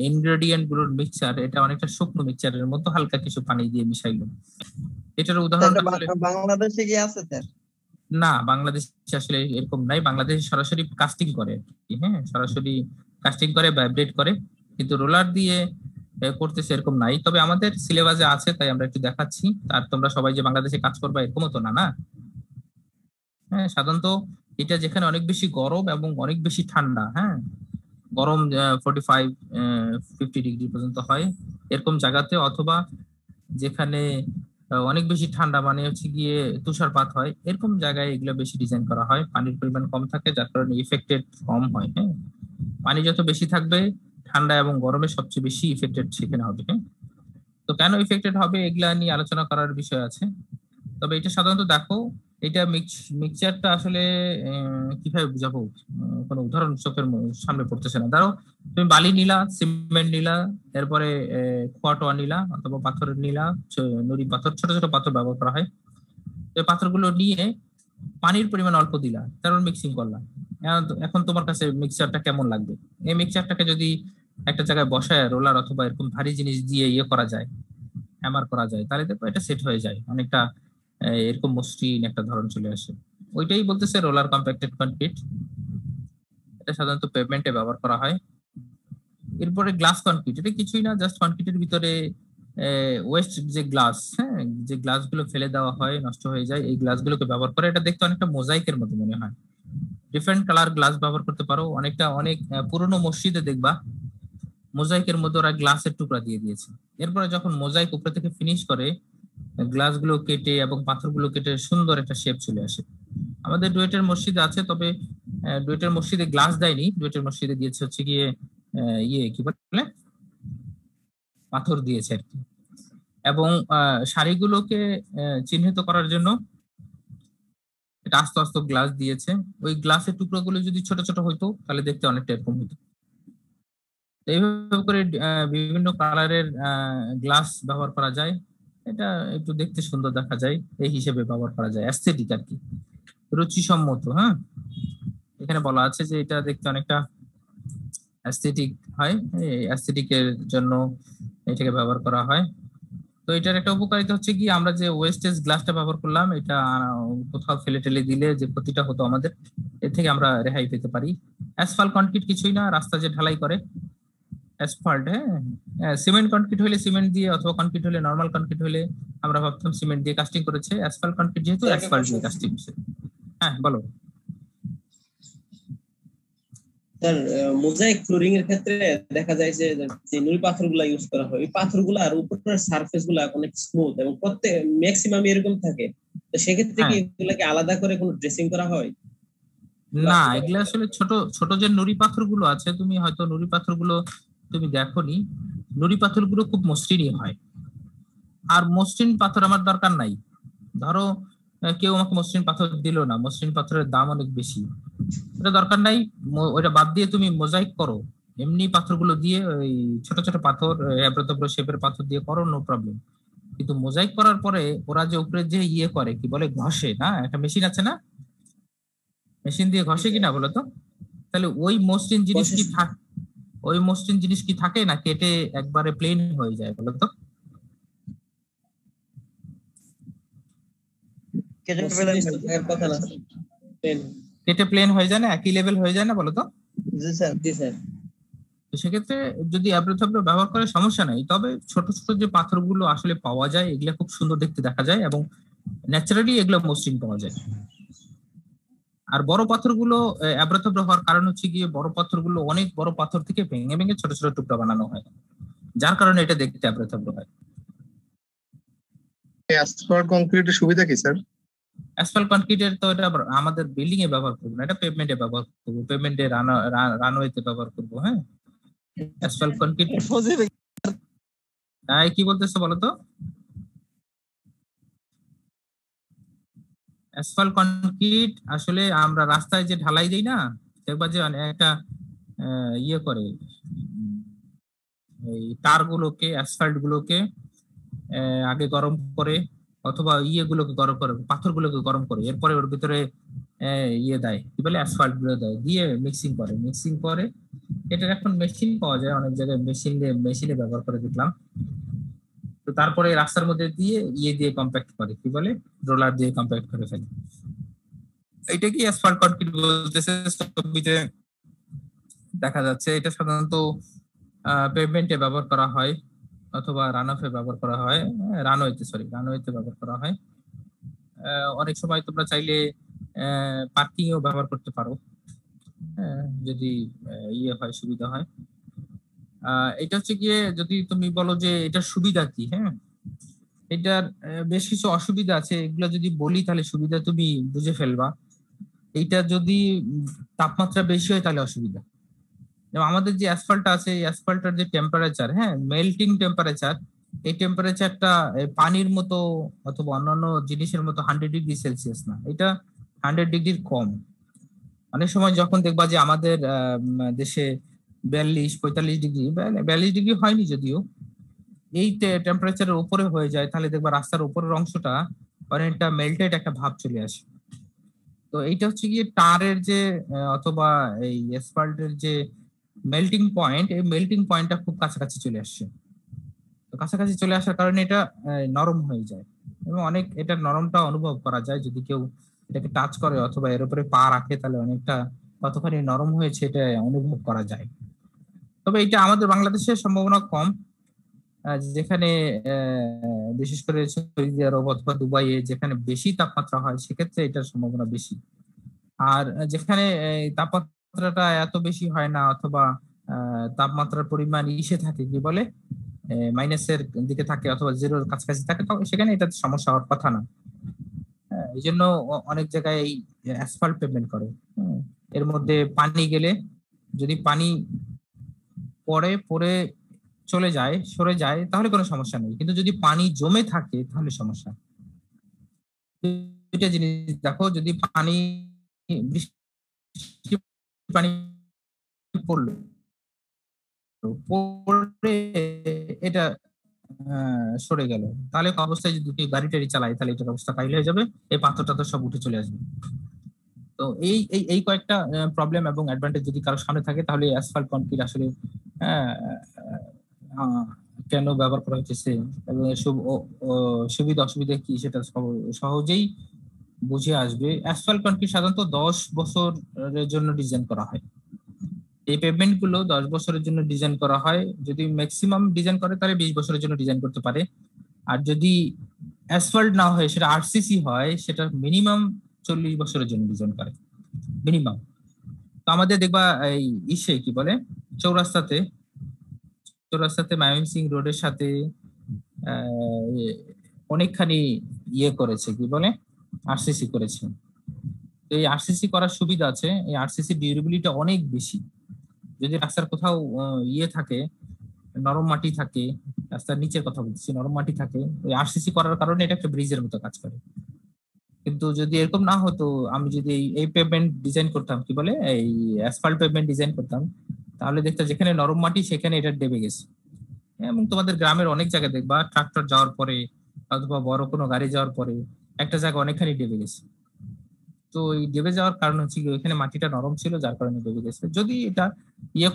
ইনগ্রেডিয়েন্ট গুলোর মিক্সচার, এটা অনেকটা শুকনো মিক্সচারের মতো, হালকা কিছু পানি দিয়ে মিশাইলো। এটার উদাহরণ বাংলাদেশে কি আছে স্যার? না, বাংলাদেশে আসলে এরকম নাই। বাংলাদেশে সরাসরি কাস্টিং করে, হ্যাঁ, সরাসরি কাস্টিং করে, ভাইব্রেট করে, কিন্তু রোলার দিয়ে করতেছে এরকম নাই। তবে আমাদের সিলেবাসে আছে, তাই আমরা একটু দেখাচ্ছি। আর তোমরা সবাই যে বাংলাদেশে কাজ করবা এরকমও তো না, না? হ্যাঁ, সাধারণত এটা যেখানে অনেক বেশি গরম এবং অনেক বেশি ঠান্ডা, হ্যাঁ, গরম 45-50 ডিগ্রি পর্যন্ত হয় এরকম জায়গাতে, অথবা যেখানে অনেক বেশি ঠান্ডা মানে হচ্ছে গিয়ে তুষারপাত হয়, এরকম জায়গায় এগুলো বেশি ডিজাইন করা হয়। পানির পরিমাণ কম থাকে যার কারণে ইফেক্টেড কম হয়। হ্যাঁ, পানি যত বেশি থাকবে ঠান্ডা এবং গরমে সবচেয়ে বেশি ইফেক্টেড সেখানে হবে। হ্যাঁ, তো কেন ইফেক্টেড হবে এগুলা নিয়ে আলোচনা করার বিষয় আছে। তবে এটা সাধারণত দেখো, এটা মিক্সচারটা আসলে কিভাবে বুঝাবো, কোনো উদাহরণ চোখের সামনে পড়তেছে না। ধরো তুমি বালি নিলা, সিমেন্ট নিলা, এরপরে খোয়া নিলা অথবা পাথরের নিলা, নুড়ি পাথর, ছোট ছোট পাথর ব্যবহার করা হয়। এই পাথরগুলো নিয়ে পানির পরিমাণ অল্প দিলা, তারপর মিক্সিং করলাম। এখন তোমার কাছে মিক্সচারটা কেমন লাগবে? এই মিক্সচারটাকে যদি একটা জায়গায় বসায় রোলার অথবা এরকম ভারী জিনিস দিয়ে করা যায়, হ্যামার করা যায়, তাহলে দেখো এটা সেট হয়ে যায়, অনেকটা এরকম মসৃণ একটা ধরন চলে আসে। ওইটাই বলতেছে রোলার কম্প্যাক্টেড কনক্রিট। এটা সাধারণত পেভমেন্টে ব্যবহার করা হয়। এরপরে গ্লাস কনক্রিট, এটা কিছুই না, জাস্ট কনক্রিটের ভিতরে ওয়েস্ট যে গ্লাস, হ্যাঁ, যে গ্লাসগুলো ফেলে দেওয়া হয়, নষ্ট হয়ে যায়, এই গ্লাসগুলোকে ব্যবহার করে। এটা দেখতে অনেকটা মোজাইকের মতো মনে হয়। ডিফারেন্ট কালার গ্লাস ব্যবহার করতে পারো। অনেক পুরনো মসজিদে দেখবা মোজাইকের মধ্যে ওরা গ্লাসের টুকরা দিয়ে দিয়েছে। এরপরে যখন মোজাইক উপরে থেকে ফিনিশ করে, গ্লাসগুলো কেটে এবং পাথরগুলো কেটে সুন্দর একটা শেপ চলে আসে। আমাদের ডুয়েটের মসজিদে আছে, তবে ডুয়েটের মসজিদে গ্লাস দেয়নি, ডুয়েটের মসজিদে দিয়েছে হচ্ছে গিয়ে কি বলে পাথর দিয়েছে আর কি। এবং শাড়িগুলোকে চিহ্নিত করার জন্য এটা আস্তে আস্তে গ্লাস দিয়েছে। ওই গ্লাসের টুকরোগুলো যদি ছোট ছোট হইতো তাহলে দেখতে অনেকটা এরকম হইতো। এইভাবে করে বিভিন্ন কালারের গ্লাস ব্যবহার করা যায়। এটা একটু দেখতে সুন্দর দেখা যায়, এই হিসেবে ব্যবহার করা যায়, অ্যাস্থেটিক আর কি, রুচিসম্মত। হ্যাঁ, এখানে বলা আছে যে এটা দেখতে অনেকটা অ্যাস্থেটিক হয়, এই অ্যাস্থেটিকের জন্য এটাকে ব্যবহার করা হয়। তো এটার একটা উপকারিতা হচ্ছে কি, আমরা যে ওয়েস্টেজ গ্লাসটা ব্যবহার করলাম, এটা কোথাও ফেলে টেলে দিলে যে ক্ষতিটা হতো আমাদের, এর থেকে আমরা রেহাই পেতে পারি। অ্যাসফাল্ট কনক্রিট কিছুই না, রাস্তা যে ঢালাই করে অ্যাসফাল্ট। হ্যাঁ, সিমেন্ট কনক্রিট হলে সিমেন্ট দিয়ে, অথবা কনক্রিট হলে, নরমাল কনক্রিট হলে আমরা ভাবতাম সিমেন্ট দিয়ে কাস্টিং করেছে, অ্যাসফাল্ট কনক্রিট যেহেতু অ্যাসফাল্ট দিয়ে কাস্টিং করছে। হ্যাঁ বলো স্যার। মোজাইক ফ্লোরিং এর ক্ষেত্রে দেখা যায় যে নুড়ি পাথরগুলো ইউজ করা হয়, এই পাথরগুলো আর উপরের সারফেস গুলো অনেক স্মুথ এবং প্রত্যেক ম্যাক্সিমাম এরকম থাকে। তো সেক্ষেত্রে কি এগুলাকে আলাদা করে কোনো ড্রেসিং করা হয়? না, এগুলা আসলে ছোট ছোট যে নুড়ি পাথরগুলো আছে, তুমি হয়তো নুড়ি পাথরগুলো তুমি দেখোনি, নুড়ি পাথরগুলো খুব মসৃণই হয়। আর মসৃণ পাথর আমার দরকার নাই। ধরো কেউ আমাকে মসৃণ পাথর দিল না, মসৃণ পাথরের দাম অনেক বেশি, এটা দরকার নাই, ওইটা বাদ দিয়ে তুমি মোজাইক করো। এমনি পাথরগুলো দিয়ে, ওই ছোট ছোট পাথর, এবড়ো শেপের পাথর দিয়ে করো, নো প্রবলেম। কিন্তু মোজাইক করার পরে ওরা যে উপরে যে করে, কি বলে, ঘষে না, একটা মেশিন আছে না, মেশিন দিয়ে ঘষে কিনা বলো তো? তাহলে ওই মসৃণ জিনিস কি থাকে, ওই মসৃণ জিনিস কি থাকে না কেটে একবারে প্লেন হয়ে যায় বলো তো? কেটে প্লেন হয়ে যায় না, একই লেভেল হয়ে যায় না বলো তো? জি স্যার, জি স্যার। তো সেক্ষেত্রে যদি এবড়ো ব্যবহার করে সমস্যা নাই, তবে ছোট ছোট যে পাথরগুলো আসলে পাওয়া যায়, এগুলো খুব সুন্দর দেখতে দেখা যায় এবং ন্যাচারালি এগুলো মসৃণ পাওয়া যায়। আর বড় পাথরগুলো এবড়ো হওয়ার কারণ হচ্ছে গিয়ে, বড় পাথরগুলো অনেক বড় পাথর থেকে ভেঙে ভেঙে ছোট ছোট টুকরা বানানো হয়, যার কারণে এটা দেখতে এবড়ো হয়। অ্যাসফাল্ট কংক্রিটের সুবিধা কি স্যার? অ্যাসফাল্ট কনক্রিটের তো এটা আমাদের বিল্ডিং এ ব্যবহার করবো না, এটা পেভমেন্টে ব্যবহার করবো, পেভমেন্টে রানওয়েতে ব্যবহার করবো। হ্যাঁ, অ্যাসফাল্ট কনক্রিট। কি বলতেছো বলো তো? অ্যাসফাল্ট কনক্রিট আসলে আমরা রাস্তায় যে ঢালাই দিই না, দেখবা যে একটা করে, এই তারগুলোকে, অ্যাসফাল্ট গুলোকে আগে গরম করে, অথবা গুলোকে গরম করে, পাথরগুলোকে গরম করে, এরপরে ওর ভিতরে দেয়, কি বলে, অ্যাসফাল্ট গুলো দেয়, দিয়ে মিক্সিং করে। এটার এখন মেশিন পাওয়া যায় অনেক জায়গায়, মেশিনে ব্যবহার করে দেখলাম। তো তারপরে রাস্তার মধ্যে দিয়ে কম্প্যাক্ট করে, কি বলে, রোলার দিয়ে কম্প্যাক্ট করে ফেলে। এটা কি অ্যাসফাল্ট কনক্রিট বলতেছে, ছবিতে দেখা যাচ্ছে। এটা সাধারণত পেভমেন্টে ব্যবহার করা হয়, অথবা রানওয়ে ব্যবহার করা হয়, রানওয়েতে ব্যবহার করা হয়। অনেক সময় তোমরা চাইলে পার্কিং এও ব্যবহার করতে পারো, যদি হয়, সুবিধা হয়। এটা হচ্ছে গিয়ে, যদি তুমি বলো যে এটার সুবিধা কি, হ্যাঁ, এটার বেশ কিছু অসুবিধা আছে, এগুলো যদি বলি তাহলে সুবিধা তুমি বুঝে ফেলবা। এইটা যদি তাপমাত্রা বেশি হয় তাহলে অসুবিধা। যেমন আমাদের যে অ্যাসফাল্ট আছে, এই অ্যাসফাল্টের যে টেম্পারেচার, হ্যাঁ, মেল্টিং টেম্পারেচার, এই টেম্পারেচারটা পানির মতো অথবা অন্যান্য জিনিসের মতো 100°C না, এটা 100° কম। অনেক সময় যখন দেখবা যে আমাদের দেশে 42-45°, হয়নি যদিও, এই টেম্পারেচারের উপরে হয়ে যায়, তাহলে দেখবা রাস্তার উপরের অংশটা অনেকটা মেল্টেড একটা ভাব চলে আসে। তো এইটা হচ্ছে গিয়ে টারের যে অথবা এই অ্যাসফাল্টের যে মেল্টিং পয়েন্ট, এই মেল্টিং পয়েন্টটা খুব কাছাকাছি চলে আসছে। তো কাছাকাছি চলে আসার কারণে এটা নরম হয়ে যায়, এবং অনেক এটা নরমটা অনুভব করা যায় যদি কেউ এটাকে টাচ করে অথবা এর উপরে পা রাখে তাহলে অনেকটা কতখানি নরম হয়েছে এটা অনুভব করা যায়। তবে এটা আমাদের বাংলাদেশে সম্ভাবনা কম, যেখানে বিশেষ করে সৌদি আরব অথবা দুবাইয়ে যেখানে বেশি তাপমাত্রা হয় সেক্ষেত্রে এটার সম্ভাবনা বেশি। আর যেখানে তাপমাত্রাটা এত বেশি হয় না অথবা তাপমাত্রার পরিমাণ ইসে থাকে কি বলে মাইনাসের দিকে থাকে অথবা জিরোর কাছাকাছি থাকে, তখন সেখানে এটা সমস্যা হওয়ার কথা না। এই জন্য অনেক জায়গায় এই অ্যাসফাল্ট পেমেন্ট করে। এর মধ্যে পানি গেলে যদি পানি পরে চলে যায় সরে যায় তাহলে কোনো সমস্যা নেই, কিন্তু যদি পানি জমে থাকে তাহলে সমস্যা। দুইটা জিনিস দেখো, যদি পানি বৃষ্টি পানি পড়লো পরে এটা সরে গেল তাহলে অবস্থায় যদি গাড়ি টাড়ি চালাই তাহলে এটার অবস্থা কাইল হয়ে যাবে, এই পাথরটা তো সব উঠে চলে আসবে। তো এই কয়েকটা প্রবলেম এবং অ্যাডভান্টেজ যদি কারোর সামনে থাকে তাহলে অ্যাসফাল্ট কনক্রিট আসলে কেন ব্যবহার করা হচ্ছে এবং সুবিধা অসুবিধা কি সেটা সহজেই বুঝে আসবে। অ্যাসফাল্ট কনক্রিট সাধারণত 10 বছরের জন্য ডিজাইন করা হয়। এই পেভমেন্ট গুলো 10 বছরের জন্য ডিজাইন করা হয়। যদি ম্যাক্সিমাম ডিজাইন করে তাহলে 20 বছরের জন্য ডিজাইন করতে পারে। আর যদি অ্যাসফাল্ট না হয় সেটা আরসিসি হয় সেটা মিনিমাম 40 বছরের জন্য ডিজাইন করে মিনিমাম। তো আমাদের দেখবা এই কি বলে চৌরাস্তাতে ময়মনসিং রোডের সাথে অনেকখানি করেছে কি বলে আরসিসি করেছে। এই আরসিসি করার সুবিধা আছে, এই আরসিসি ডিউরেবিলিটি অনেক বেশি। যদি রাস্তার কোথাও থাকে নরম মাটি থাকে, রাস্তার নিচের কথা বলছি, নরম মাটি থাকে, ওই আরসিসি করার কারণে এটা একটা ব্রিজের মতো কাজ করে। কিন্তু যদি এরকম না হতো, আমি যদি এই পেভমেন্ট ডিজাইন করতাম কি বলে এই অ্যাসফাল্ট পেভমেন্ট ডিজাইন করতাম তাহলে দেখতাম যেখানে নরম মাটি সেখানে এটা ডেবে গেছে। এবং তোমাদের গ্রামের অনেক জায়গায় দেখবা ট্রাক্টর যাওয়ার পরে অথবা বড় কোনো গাড়ি যাওয়ার পরে একটা জায়গা অনেকখানি ডেবে গেছে। তো এই ডেবে যাওয়ার কারণ হচ্ছে কি ওইখানে মাটিটা নরম ছিল যার কারণে ডেবে গেছে। যদি এটা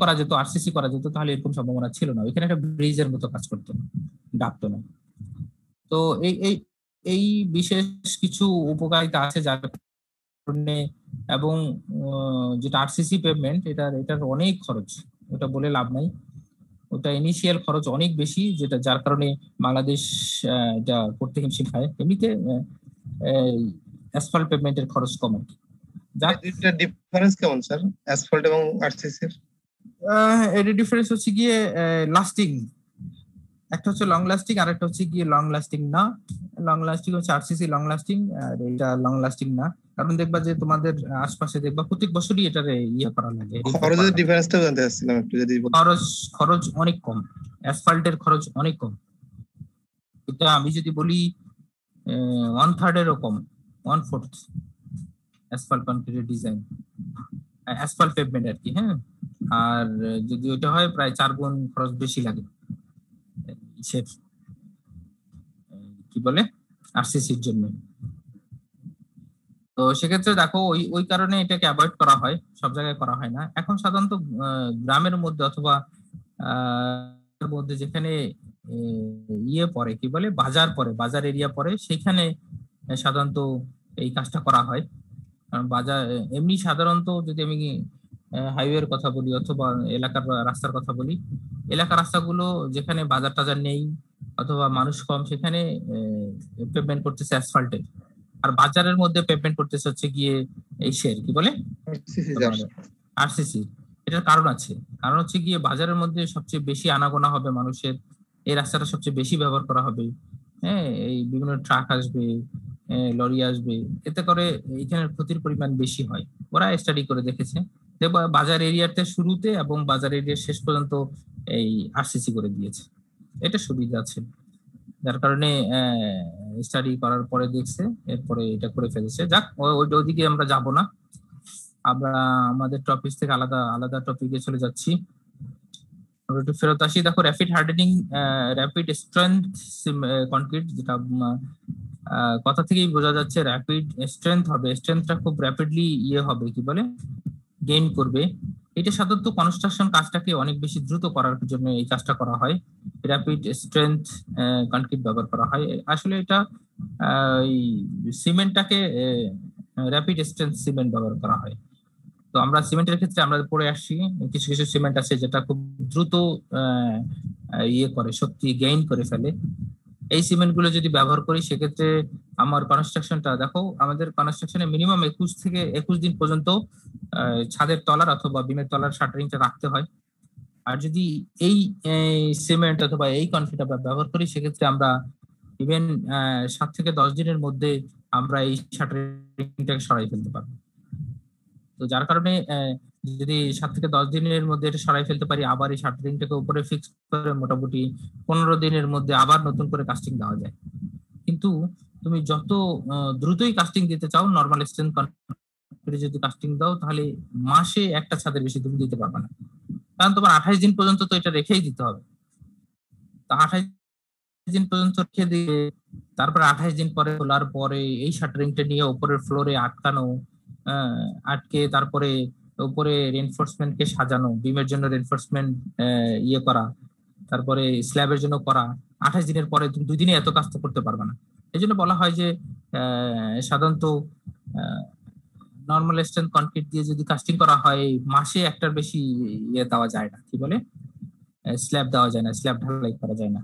করা যেত আরসিসি করা যেত তাহলে এরকম সম্ভাবনা ছিল না, ওইখানে একটা ব্রিজের মতো কাজ করতো, ডাকতো না। তো এই বিশেষ কিছু উপকারিতা আছে যার কারণে, এবং যেটা আরসিসি পেভমেন্ট এটার অনেক খরচ, ওটা বলে লাভ নাই। ওটা ইনিশিয়াল খরচ অনেক বেশি, যেটা যার কারণে বাংলাদেশ এটা করতে হিমশিম খায়। এমনিতে অ্যাসফাল্ট পেভমেন্টের খরচ কম আর কি। এটা ডিফারেন্স কেমন স্যার অ্যাসফাল্ট এবং আরসিসি এর? এর ডিফারেন্স হচ্ছে গিয়ে লাস্টিং, একটা হচ্ছে লং লাস্টিং আর একটা হচ্ছে গিয়ে লং লাস্টিং না। লং লাস্টিং হচ্ছে আরসিসি লং লাস্টিং, আর এটা লং লাস্টিং না। কারণ দেখবা যে তোমাদের আশপাশে দেখবা প্রত্যেক বছরই এটার করা লাগে। খরচের ডিফারেন্সটা জানতে চাচ্ছিলাম একটু যদি। খরচ অনেক কম, অ্যাসফাল্টের খরচ অনেক কম। এটা আমি যদি বলি 1/3 এরও কম, 1/4 অ্যাসফাল্ট কনক্রিটের ডিজাইন, অ্যাসফাল্ট পেভমেন্ট আর কি। হ্যাঁ, আর যদি ওইটা হয় প্রায় 4 গুণ খরচ বেশি লাগে কি বলে আরসিসির জন্য। তো সেক্ষেত্রে দেখো ওই কারণে এটাকে অ্যাভয়েড করা হয়, সব জায়গায় করা হয় না। এখন সাধারণত গ্রামের মধ্যে অথবা মধ্যে যেখানে পড়ে কি বলে বাজার এরিয়া পড়ে সেখানে সাধারণত এই কাজটা করা হয়। কারণ বাজার এমনি সাধারণত যদি আমি হাইওয়ের কথা বলি অথবা এলাকার রাস্তার কথা বলি, এলাকার রাস্তাগুলো যেখানে বাজার টাজার নেই অথবা মানুষ কম সেখানে পেভমেন্ট করতেছে অ্যাসফাল্টের, আর বাজারের মধ্যে পেভমেন্ট করতেছে হচ্ছে গিয়ে এই কি বলে আরসিসি। এটার কারণ আছে, কারণ হচ্ছে গিয়ে বাজারের মধ্যে সবচেয়ে বেশি আনাগোনা হবে মানুষের, এই রাস্তাটা সবচেয়ে বেশি ব্যবহার করা হবে। হ্যাঁ, এই বিভিন্ন ট্রাক আসবে, লরি আসবে, এতে করে এখানে ক্ষতির পরিমাণ বেশি হয়। ওরা স্টাডি করে দেখেছে যে বাজার এরিয়াতে শুরুতে এবং বাজার এরিয়ার শেষ পর্যন্ত এই আরসিসি করে দিয়েছে, এটা সুবিধা আছে। যার কারণে স্টাডি করার পরে দেখছে, এরপরে এটা করে ফেলেছে। যাক, ওইদিকে আমরা যাব না, আমরা আমাদের টপিক থেকে আলাদা টপিকে চলে যাচ্ছি। একটু ফেরত আসি। দেখো, rapid hardening, rapid strength concrete, যেটা কথা থেকেই বোঝা যাচ্ছে র্যাপিড স্ট্রেংথ হবে, স্ট্রেংথটা খুব র্যাপিডলি হবে কি বলে গেইন করবে। এটা সাধারণত কনস্ট্রাকশন কাজটাকে অনেক বেশি দ্রুত করার জন্য এই কাজটা করা হয়, র্যাপিড স্ট্রেংথ কনক্রিট ব্যবহার করা হয়। আসলে এটা সিমেন্টটাকে র্যাপিড স্ট্রেংথ সিমেন্ট ব্যবহার করা হয়। তো আমরা সিমেন্টের ক্ষেত্রে আমরা পড়ে আসছি কিছু কিছু সিমেন্ট আছে যেটা খুব দ্রুত শক্তি গেইন করে ফেলে। এই সিমেন্ট গুলো যদি ব্যবহার করি সেক্ষেত্রে আমার কনস্ট্রাকশনটা দেখো, আমাদের কনস্ট্রাকশনে মিনিমাম 21 থেকে 21 দিন পর্যন্ত ছাদের তলার অথবা বিমের তলার শাটারিংটা রাখতে হয়। আর যদি এই সিমেন্ট অথবা এই কনক্রিট আমরা ব্যবহার করি সেক্ষেত্রে আমরা ইভেন 7 থেকে 10 দিনের মধ্যে আমরা এই শাটারিংটাকে সরাই ফেলতে পারবো। তো যার কারণে যদি 7 থেকে 10 দিনের মধ্যে এটা সরাই ফেলতে পারি, আবার এই শাটারিংটাকে উপরে ফিক্স করে মোটামুটি 15 দিনের মধ্যে আবার নতুন করে কাস্টিং দেওয়া যায়। কিন্তু তুমি যত দ্রুতই কাস্টিং দিতে চাও, নরমাল স্ট্রেংথ কনক্রিট যদি কাস্টিং দাও তাহলে মাসে একটা ছাদের বেশি তুমি দিতে পারবে না, কারণ তোমার 28 দিন পর্যন্ত তো এটা রেখেই দিতে হবে। তো 28 দিন পর্যন্ত রেখে দিয়ে তারপরে 28 দিন পরে খোলার পরে এই শাটারিংটা নিয়ে উপরের ফ্লোরে আটকানো, আটকে তারপরে উপরে রেইনফোর্সমেন্ট কে সাজানো, বিমের জন্য রেইনফোর্সমেন্ট করা, তারপরে স্ল্যাবের জন্য করা, 28 দিনের পরে তুমি 2 দিনে এত কাজ তো করতে পারবে না। এই জন্য বলা হয় যে সাধারণত নরমাল স্ট্রেংথ কনক্রিট দিয়ে যদি কাস্টিং করা হয় মাসে একটার বেশি দেওয়া যায় না, কি বলে স্ল্যাব দেওয়া যায় না, স্ল্যাব ঢালাই করা যায় না।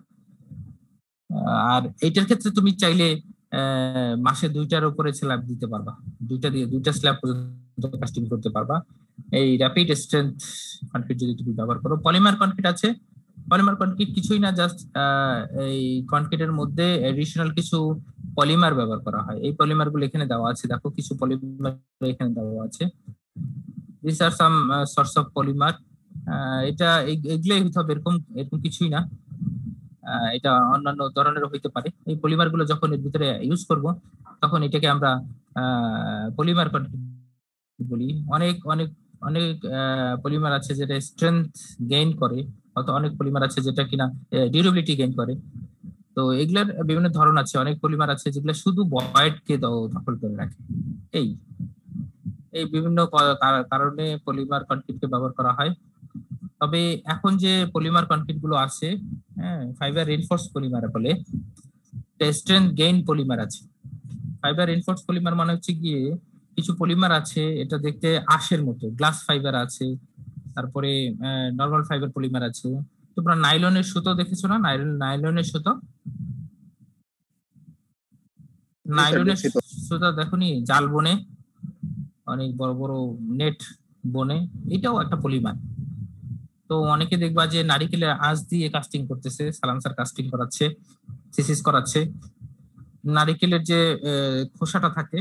আর এইটার ক্ষেত্রে তুমি চাইলে মাসে 2টার উপরে স্ল্যাব দিতে পারবা, 2টা স্ল্যাব পর্যন্ত কাস্টিং করতে পারবা এই র্যাপিড স্ট্রেংথ কনক্রিট যদি তুমি ব্যবহার করো। পলিমার কনক্রিট আছে, পলিমার কনক্রিট কিছুই না, জাস্ট এই কনক্রিটের মধ্যে এডিশনাল কিছু পলিমার ব্যবহার করা হয়। এই পলিমার গুলো এখানে দেওয়া আছে, দেখো কিছু পলিমার এখানে দেওয়া আছে। This are some sorts of polymer. এটা এগুলোই হতে হবে এরকম কিছুই না, এটা অন্যান্য ধরনের হইতে পারে। এই পলিমার গুলো যখন এর ভিতরে ইউজ করব তখন এটাকে আমরা পলিমার কনক্রিট বলি। অনেক অনেক অনেক পলিমার আছে যেটা স্ট্রেংথ গেইন করে, অথবা অনেক পলিমার আছে যেটা কিনা ডিউরেবিলিটি গেইন করে। তো এগুলার বিভিন্ন ধরন আছে। অনেক পলিমার আছে যেগুলো শুধু ভয়েডকে দখল করে রাখে। এই বিভিন্ন কারণে পলিমার কনক্রিটকে ব্যবহার করা হয়। তবে এখন যে পলিমার কনক্রিট গুলো আছে, ফাইবার রিইনফোর্স পলিমার বলে, স্ট্রেংথ গেইন পলিমার আছে। ফাইবার রিইনফোর্স পলিমার মানে হচ্ছে গিয়ে কিছু পলিমার আছে এটা দেখতে আঁশের মতো, গ্লাস ফাইবার আছে, তারপরে নরমাল ফাইবার পলিমার আছে। তোমরা নাইলনের সুতো দেখেছো না? নাইলনের সুতো, নাইলনের সুতো দেখোনি? জাল বনে, অনেক বড় বড় নেট বনে, এটাও একটা পলিমার। তো অনেকে দেখবা যে নারিকেলের আঁশ দিয়ে কাস্টিং করতেছে, সালামসার কাস্টিং করাচ্ছে, সিসিস করাচ্ছে। নারিকেলের যে খোসাটা থাকে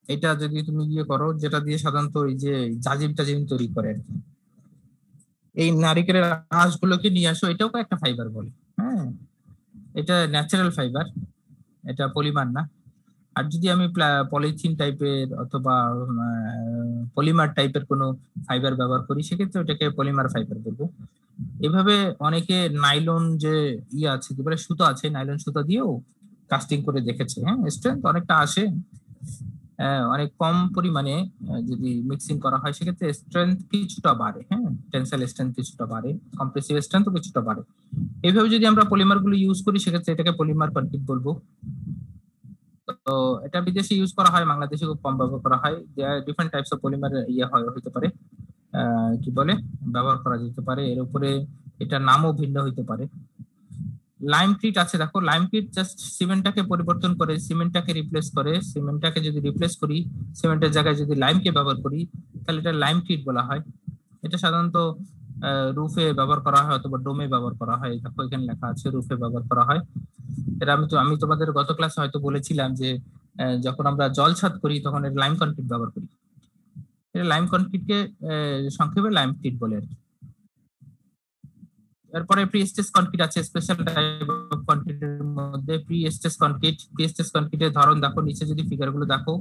এটা যদি তুমি করো, যেটা দিয়ে সাধারণত এই যে জাজিম টাজিম তৈরি করে আর কি, এই নারিকেলের আঁশ গুলোকে নিয়ে আসো, এটাও একটা ফাইবার বলে। এটা ন্যাচারাল ফাইবার, এটা পলিমার না। আর যদি আমি পলিথিন টাইপের অথবা পলিমার টাইপের কোনো ফাইবার ব্যবহার করি সেক্ষেত্রে ওটাকে পলিমার ফাইবার বলবো। এভাবে অনেকে নাইলন যে আছে কি বলে সুতো আছে, নাইলন সুতো দিয়েও কাস্টিং করে দেখেছে। স্ট্রেংথ অনেকটা আসে, অনেক কম পরিমাণে যদি মিক্সিং করা হয় সেক্ষেত্রে স্ট্রেংথ কিছুটা বাড়ে, টেনসাইল স্ট্রেংথ কিছুটা বাড়ে, কম্প্রেসিভ স্ট্রেংথও কিছুটা বাড়ে। এইভাবে যদি আমরা পলিমার গুলো ইউজ করি সেক্ষেত্রে এটাকে পলিমার কনক্রিট বলবো। তো এটা বিদেশে ইউজ করা হয়, বাংলাদেশে খুব কম ব্যবহার করা হয়। ডিফারেন্ট টাইপস অফ পলিমার হইতে পারে, কি বলে ব্যবহার করা যেতে পারে। এর উপরে এটা নামও ভিন্ন হইতে পারে। লাইমক্রিট আছে, দেখো লাইমক্রিট জাস্ট সিমেন্টটাকে পরিবর্তন করে, সিমেন্টটাকে রিপ্লেস করে। সিমেন্টটাকে যদি রিপ্লেস করি, সিমেন্টের জায়গায় যদি লাইমকে ব্যবহার করি তাহলে এটা লাইমক্রিট বলা হয়। এটা সাধারণত রুফে ব্যবহার করা হয় অথবা ডোমে ব্যবহার করা হয়। দেখো এখানে লেখা আছে রুফে ব্যবহার করা হয়। এটা আমি তোমাদের গত ক্লাসে হয়তো বলেছিলাম যে যখন আমরা জল ছাদ করি তখন এর লাইম কনক্রিট ব্যবহার করি। এটা লাইম কনক্রিটকে সংক্ষেপে লাইমক্রিট বলে আর কি। এরপরে প্রি-স্ট্রেস কনক্রিট আছে, স্পেশাল টাইপ অফ কনক্রিটের মধ্যে প্রি-স্ট্রেস কনক্রিট। প্রি-স্ট্রেস কনক্রিটের ধরন দেখো, নিচে যদি ফিগার গুলো দেখো,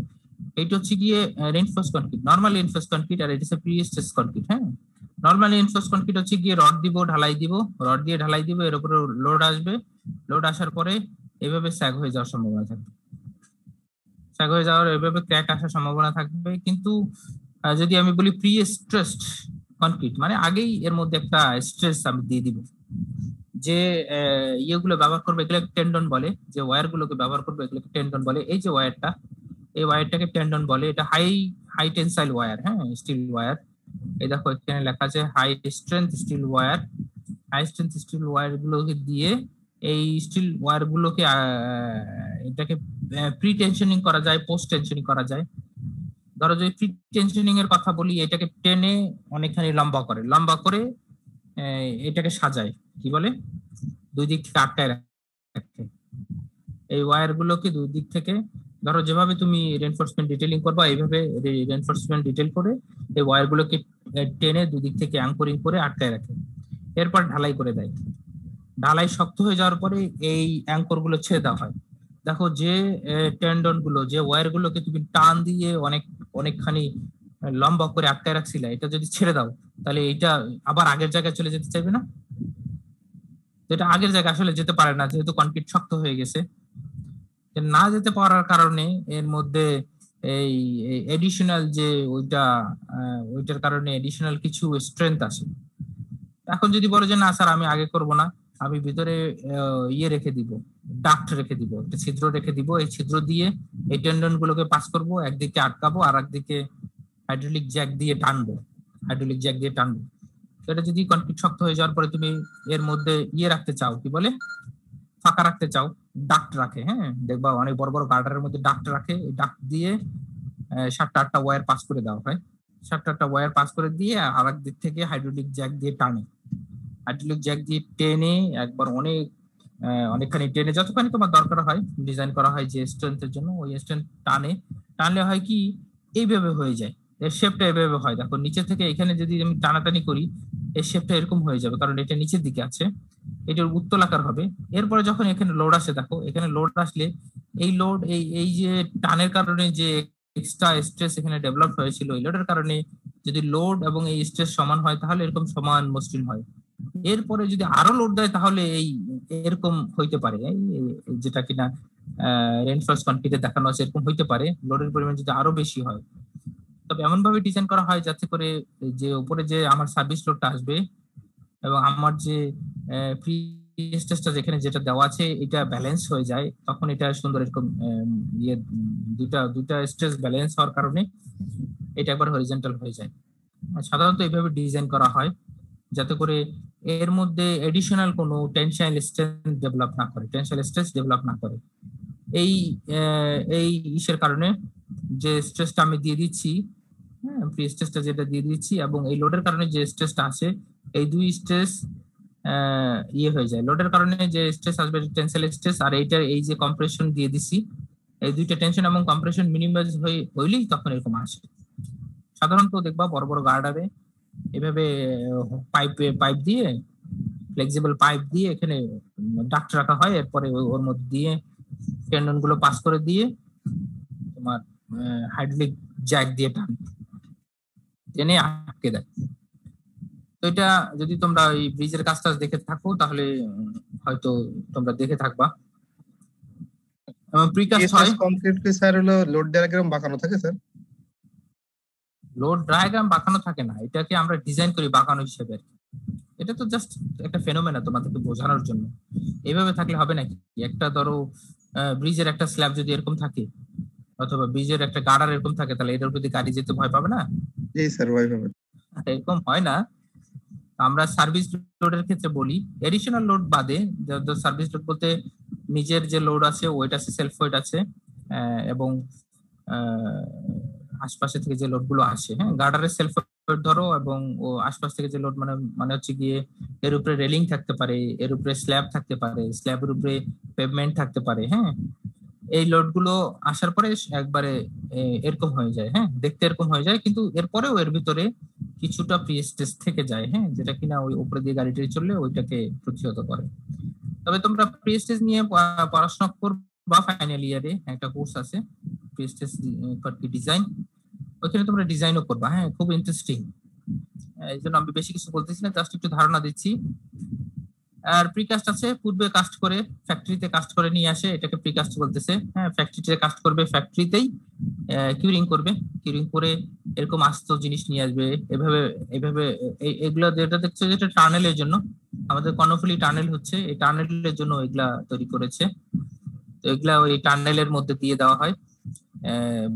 এইটা হচ্ছে গিয়ে reinforce concrete, normal reinforce concrete, আর এটা হচ্ছে prestress concrete. Normal reinforce concrete হচ্ছে গিয়ে রড দিব, ঢালাই দিব, রড দিয়ে ঢালাই দিব, এর উপরে লোড আসবে, লোড আসার পরে এভাবে স্যাগ হয়ে যাওয়ার সম্ভাবনা থাকবে, স্যাগ হয়ে যাওয়ার এভাবে ক্র্যাক আসার সম্ভাবনা থাকবে। কিন্তু যদি আমি বলি প্রি-স্ট্রেসড কনক্রিট মানে আগেই এর মধ্যে একটা স্ট্রেস আমি দিয়ে দিব, যে ইয়েগুলো ব্যবহার করবে এগুলো টেন্ডন বলে, যে ওয়্যার গুলোকে ব্যবহার করবে এগুলোকে টেন্ডন বলে। এই যে ওয়্যারটা, এই ওয়্যারটাকে টেন্ডন বলে। এটা হাই টেনসাইল ওয়্যার, হ্যাঁ, স্টিল ওয়্যার। এই দেখো এখানে লেখা আছে high strength steel wire. High strength steel wire গুলোকে দিয়ে এই স্টিল ওয়্যার গুলোকে এটাকে প্রি টেনশনিং করা যায়, পোস্ট টেনশনিং করা যায়। ধরো যদি প্রি টেনশনিং এর কথা বলি, এটাকে টেনে অনেকখানি লম্বা করে এটাকে সাজায়, কি বলে, দুই দিক থেকে আটকায় রাখে। এই ওয়্যার গুলোকে দুই দিক থেকে, ধরো যেভাবে তুমি রেনফোর্সমেন্ট ডিটেইলিং করবা, এইভাবে রেনফোর্সমেন্ট ডিটেইল করে এই ওয়্যার গুলোকে টেনে দুই দিক থেকে অ্যাঙ্করিং করে আটকায় রাখে। এরপর ঢালাই করে দেয়। ঢালাই শক্ত হয়ে যাওয়ার পরে এই অ্যাঙ্কর গুলো ছেড়ে দেওয়া হয়। দেখো যে টেন্ডন গুলো, যে ওয়্যার গুলোকে তুমি টান দিয়ে অনেকখানি লম্বা করে আটকায় রাখছিলে, এটা যদি ছেড়ে দাও তাহলে এটা আবার আগের জায়গায় চলে যেতে চাইবে না। যেটা আগের জায়গায় আসলে যেতে পারে না, যেহেতু কনক্রিট শক্ত হয়ে গেছে। না যেতে পারার কারণে এর মধ্যে এই এডিশনাল যে ওইটার কারণে এডিশনাল কিছু স্ট্রেংথ আসে। এখন যদি বলো যে না স্যার আমি আগে করব না, আমি ভিতরে ইয়ে রেখে দিব, ডাক্ট রেখে দিব, একটা ছিদ্র রেখে দিব, এই ছিদ্র দিয়ে এই টেন্ডন গুলোকে পাস করব, একদিকে আটকাবো আর একদিকে হাইড্রোলিক জ্যাক দিয়ে টানবো। এটা যদি কনক্রিট শক্ত হয়ে যাওয়ার পরে তুমি এর মধ্যে ইয়ে রাখতে চাও, কি বলে, ফাঁকা রাখতে চাও, ডাক্ট রাখে, হ্যাঁ, দেখবা অনেক বড় বড় গার্ডারের মধ্যে ডাক্ট রাখে। এই ডাক্ট দিয়ে 7-8টা ওয়্যার পাস করে দেওয়া হয়। 7-8টা ওয়্যার পাস করে দিয়ে আর এক দিক থেকে হাইড্রোলিক জ্যাক দিয়ে টানে। হাইড্রোলিক জ্যাক দিয়ে টেনে একবার অনেকখানি টেনে, যতখানি তোমার দরকার হয়, ডিজাইন করা হয় যে স্ট্রেংথের জন্য, ওই স্ট্রেংথ টানলে হয় কি এইভাবে হয়ে যায়। এর শেপটা এভাবে হয়। দেখো নিচে থেকে এখানে যদি আমি টানাটানি করি, এর শেপটা এরকম হয়ে যাবে, কারণ এটা নিচের দিকে আছে, এটার উত্তলাকার হবে। এরপরে যখন এখানে লোড আসে, দেখো এখানে লোড আসলে এই লোড এই যে টানের কারণে যে এক্সট্রা স্ট্রেস এখানে ডেভেলপ হয়েছিল, এই লোডের কারণে যদি লোড এবং এই স্ট্রেস সমান হয় তাহলে এরকম সমান মসৃণ হয়। এরপরে যদি আরো লোড দেয় তাহলে এরকম হইতে পারে, যেটা কিনা রেইনফোর্স কনক্রিটে দেখানো আছে, এরকম হইতে পারে লোডের পরিমাণ যদি আরো বেশি হয়। তবে এমন ভাবে ডিজাইন করা হয় যাতে করে যে উপরে যে আমার সার্ভিস লোডটা আসবে এবং আমার যে প্রি স্ট্রেসটা যেখানে যেটা দেওয়া আছে এটা ব্যালেন্স হয়ে যায়, তখন এটা সুন্দর এরকম ইয়ে দুইটা স্ট্রেস ব্যালেন্স হওয়ার কারণে এটা একবার হরিজন্টাল হয়ে যায়। সাধারণত এইভাবে ডিজাইন করা হয় যাতে করে এর মধ্যে এডিশনাল কোনো টেনশনাল স্ট্রেস ডেভেলপ না করে। এই ইসের কারণে যে স্ট্রেসটা আমি দিয়ে দিচ্ছি, হ্যাঁ, প্রি স্ট্রেসটা যেটা দিয়ে দিচ্ছি এবং এই লোডের কারণে যে স্ট্রেসটা আসে, এই দুই স্ট্রেস ইয়ে হয়ে যায়। লোডের কারণে যে স্ট্রেস আসবে টেনসাইল স্ট্রেস, আর এই যে কম্প্রেশন দিয়ে দিছি, এই দুইটা টেনশন এবং কম্প্রেশন মিনিমাইজ হইলেই তখন এরকম আসে। সাধারণত দেখবা বড় বড় গার্ডারে এভাবে পাইপ দিয়ে, ফ্লেক্সিবল পাইপ দিয়ে এখানে ডাক্ট রাখা হয়, এরপরে ওর মধ্যে দিয়ে টেন্ডন গুলো পাস করে দিয়ে তোমার হাইড্রোলিক জ্যাক দিয়ে টেনে আটকে দেয়। তো এটা যদি তোমরা এই ব্রিজের কাজটা দেখে থাকো তাহলে হয়তো তোমরা দেখে থাকবা। এবং প্রিকাস্ট হয় কমপ্লিট কি স্যার হলো লোড ডায়াগ্রাম বাঁকানো থাকে স্যার? লোড ডায়াগ্রাম বাঁকানো থাকে না, এটাকে আমরা ডিজাইন করি বাঁকানো হিসেবে। এটা তো জাস্ট একটা ফেনোমেনা তোমাদেরকে বোঝানোর জন্য। এইভাবে থাকলে হবে নাকি? একটা ধরো ব্রিজের একটা স্ল্যাব যদি এরকম থাকে অথবা ব্রিজের একটা গার্ডার এরকম থাকে, তাহলে এটার প্রতি গাড়ি যেতে ভয় পাবে না? জি স্যার, ভয় পাবে। এরকম হয় না। আমরা সার্ভিস লোডের ক্ষেত্রে বলি এডিশনাল লোড বাদে, সার্ভিস লোড বলতে নিজের যে লোড আছে ওয়েট আছে, সেলফ ওয়েট আছে, এবং আশপাশে থেকে যে লোড গুলো আসে, হ্যাঁ, গার্ডারের সেলফ ওয়েট ধরো, এবং ও আশপাশ থেকে যে লোড মানে হচ্ছে গিয়ে এর উপরে রেলিং থাকতে পারে, এর উপরে স্ল্যাব থাকতে পারে, স্ল্যাবের উপরে পেভমেন্ট থাকতে পারে, হ্যাঁ, এই লোড গুলো আসার পরে একবারে এরকম হয়ে যায়, হ্যাঁ, দেখতে এরকম হয়ে যায়, কিন্তু এরপরেও এর ভিতরে কিছুটা প্রি স্ট্রেস থেকে যায়, হ্যাঁ, যেটা কিনা ওই উপরে দিয়ে গাড়িটা চললে ওইটাকে প্রতিহত করে। তবে তোমরা প্রি স্ট্রেস নিয়ে পড়াশোনা করবা, ফাইনাল ইয়ারে একটা কোর্স আছে প্রি স্ট্রেস ডিজাইন, ওইখানে তোমরা ডিজাইনও করবা, হ্যাঁ, খুব ইন্টারেস্টিং। এই জন্য আমি বেশি কিছু বলতেছি না, জাস্ট একটু ধারণা দিচ্ছি। আর প্রিকাস্ট আছে, পূর্বে কাস্ট করে ফ্যাক্টরিতে কাস্ট করে নিয়ে আসে, এটাকে প্রিকাস্ট বলতেছে, হ্যাঁ, ফ্যাক্টরিতে কাস্ট করবে, ফ্যাক্টরিতেই কিউরিং করবে, কিউরিং করে এরকম আস্ত জিনিস নিয়ে আসবে। এভাবে এগুলো যেটা দেখছো যেটা টানেলের জন্য, আমাদের কর্ণফুলী টানেল হচ্ছে, এই টানেলের জন্য এগুলা তৈরি করেছে। তো এগুলা ওই টানেলের মধ্যে দিয়ে দেওয়া হয়,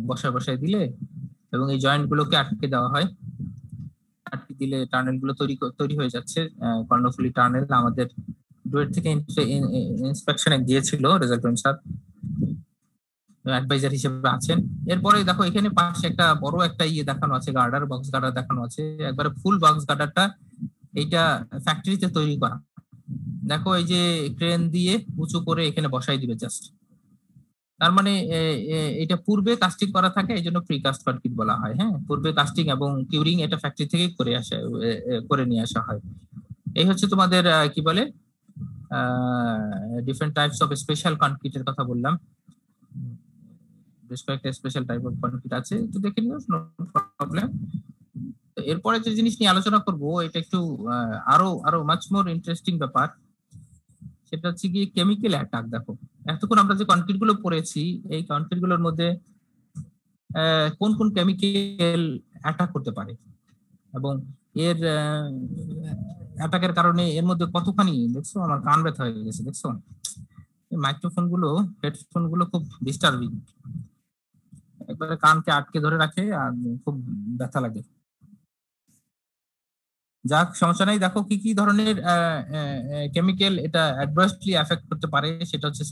বসায় দিলে এবং এই জয়েন্ট গুলোকে আটকে দেওয়া হয়, আটকে দিলে টার্নেল গুলো তৈরি হয়ে যাচ্ছে। কর্ণফুলী টার্নেল আমাদের ডুয়েট থেকে ইন্সপেকশনে গিয়েছিল রেজাল্ট স্যার, অ্যাডভাইজার হিসেবে আছেন। এরপরে দেখো এখানে পাশে একটা বড় একটা দেখানো আছে, গার্ডার, বক্স গার্ডার দেখানো আছে, একবারে ফুল বক্স গার্ডারটা এইটা ফ্যাক্টরিতে তৈরি করা। দেখো এই যে ক্রেন দিয়ে উঁচু করে এখানে বসাই দিবে জাস্ট। তার মানে এটা পূর্বে কাস্টিং করা থাকে, এই জন্য প্রিকাস্ট কনক্রিট বলা হয়। হ্যাঁ, পূর্বে কাস্টিং এবং কিউরিং এটা ফ্যাক্টরি থেকে করে নিয়ে আসা হয়। এই হচ্ছে তোমাদের কি বলে ডিফারেন্ট টাইপস অফ স্পেশাল কনক্রিটের কথা বললাম। বেশ কয়েকটা স্পেশাল টাইপ অফ কনক্রিট আছে, একটু দেখে নিও, নো প্রবলেম। এরপরে যে জিনিস নিয়ে আলোচনা করব এটা একটু আরো মাচ মোর ইন্টারেস্টিং ব্যাপার, সেটা হচ্ছে গিয়ে কেমিক্যাল অ্যাটাক। দেখো এতক্ষণ আমরা যে কনক্রিট গুলো পড়েছি, এই কনক্রিট গুলোর মধ্যে কোন কোন কেমিক্যাল অ্যাটাক করতে পারে এবং এর অ্যাটাকের কারণে এর মধ্যে কতখানি, দেখছো আমার কান ব্যথা হয়ে গেছে, দেখছো মাইক্রোফোন গুলো, হেডফোন গুলো খুব ডিস্টার্বিং, একবারে কানকে আটকে ধরে রাখে আর খুব ব্যথা লাগে। যাক, সমস্যা নাই। দেখো কি কি ধরনের কেমিক্যাল এটা অ্যাডভার্সলি এফেক্ট করতে পারে, সেটা হচ্ছে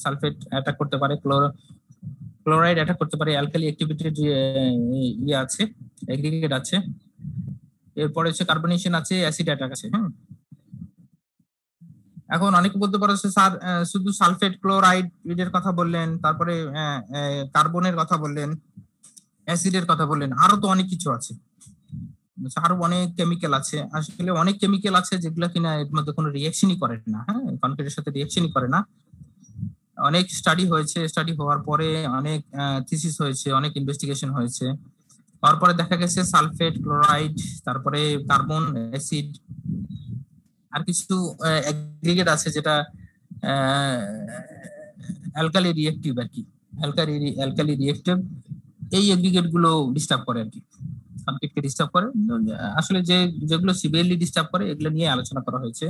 সালফেট অ্যাটাক করতে পারে, ক্লোরাইড অ্যাটাক করতে পারে, অ্যালকালি অ্যাক্টিভিটির আছে, এগ্রিগেট আছে, এরপরে হচ্ছে কার্বনেশন আছে, অ্যাসিড অ্যাটাক আছে। এখন অনেকে বলতে পারো স্যার শুধু সালফেট ক্লোরাইড এর কথা বললেন, তারপরে কার্বনের কথা বললেন, অ্যাসিডের কথা বললেন, আরো তো অনেক কিছু আছে, আরো অনেক কেমিক্যাল আছে। আসলে অনেক কেমিক্যাল আছে যেগুলো কিনা এর মধ্যে কোনো রিঅ্যাকশনই করে না, হ্যাঁ, কনক্রিটের সাথে রিঅ্যাকশনই করে না। অনেক স্টাডি হয়েছে, স্টাডি হওয়ার পরে অনেক থিসিস হয়েছে, অনেক ইনভেস্টিগেশন হয়েছে, তারপরে দেখা গেছে সালফেট, ক্লোরাইড, তারপরে কার্বন, অ্যাসিড, আর কিছু এগ্রিগেট আছে যেটা অ্যালকালি রিঅ্যাক্টিভ আর কি, অ্যালকালি রিঅ্যাক্টিভ। এই এগ্রিগেট গুলো ডিস্টার্ব করে আর কি, কনক্রিটকে ডিস্টার্ব করে। আসলে যেগুলো সিভিয়ারলি ডিস্টার্ব করে এগুলো নিয়ে আলোচনা করা হয়েছে।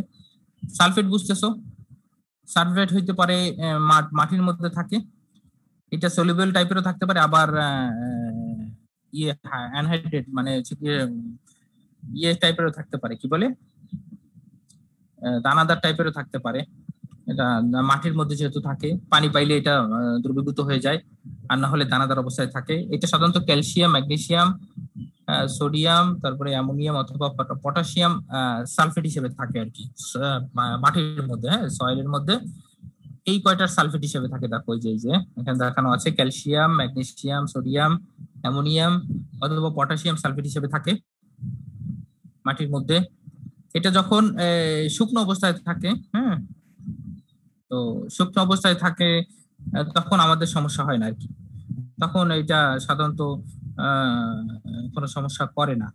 সালফেট বুঝতেছো, সালফেট হইতে পারে মাটির মধ্যে থাকে, এটা সলিউবল টাইপেরও থাকতে পারে, আবার অ্যানহাইড্রেট মানে টাইপেরও থাকতে পারে, কি বলে দানাদার টাইপেরও থাকতে পারে। এটা মাটির মধ্যে যেহেতু থাকে, পানি পাইলে এটা দ্রবীভূত হয়ে যায়, আর না হলে দানাদার অবস্থায় থাকে। এটা সাধারণত ক্যালসিয়াম, ম্যাগনেসিয়াম, সোডিয়াম, তারপরে অ্যামোনিয়াম অথবা পটাশিয়াম সালফেট হিসেবে থাকে আর কি মাটির মধ্যে, হ্যাঁ, সয়েলের মধ্যে এই কয়টার সালফেট হিসেবে থাকে। দেখো এই যে এখানে দেখানো আছে ক্যালসিয়াম, ম্যাগনেসিয়াম, সোডিয়াম, অ্যামোনিয়াম অথবা পটাশিয়াম সালফেট হিসেবে থাকে মাটির মধ্যে। এটা যখন শুকনো অবস্থায় থাকে, হ্যাঁ, তো শুকনো অবস্থায় থাকে তখন আমাদের সমস্যা হয় না আর কি, তখন এটা সাধারণত কোনো সমস্যা করে না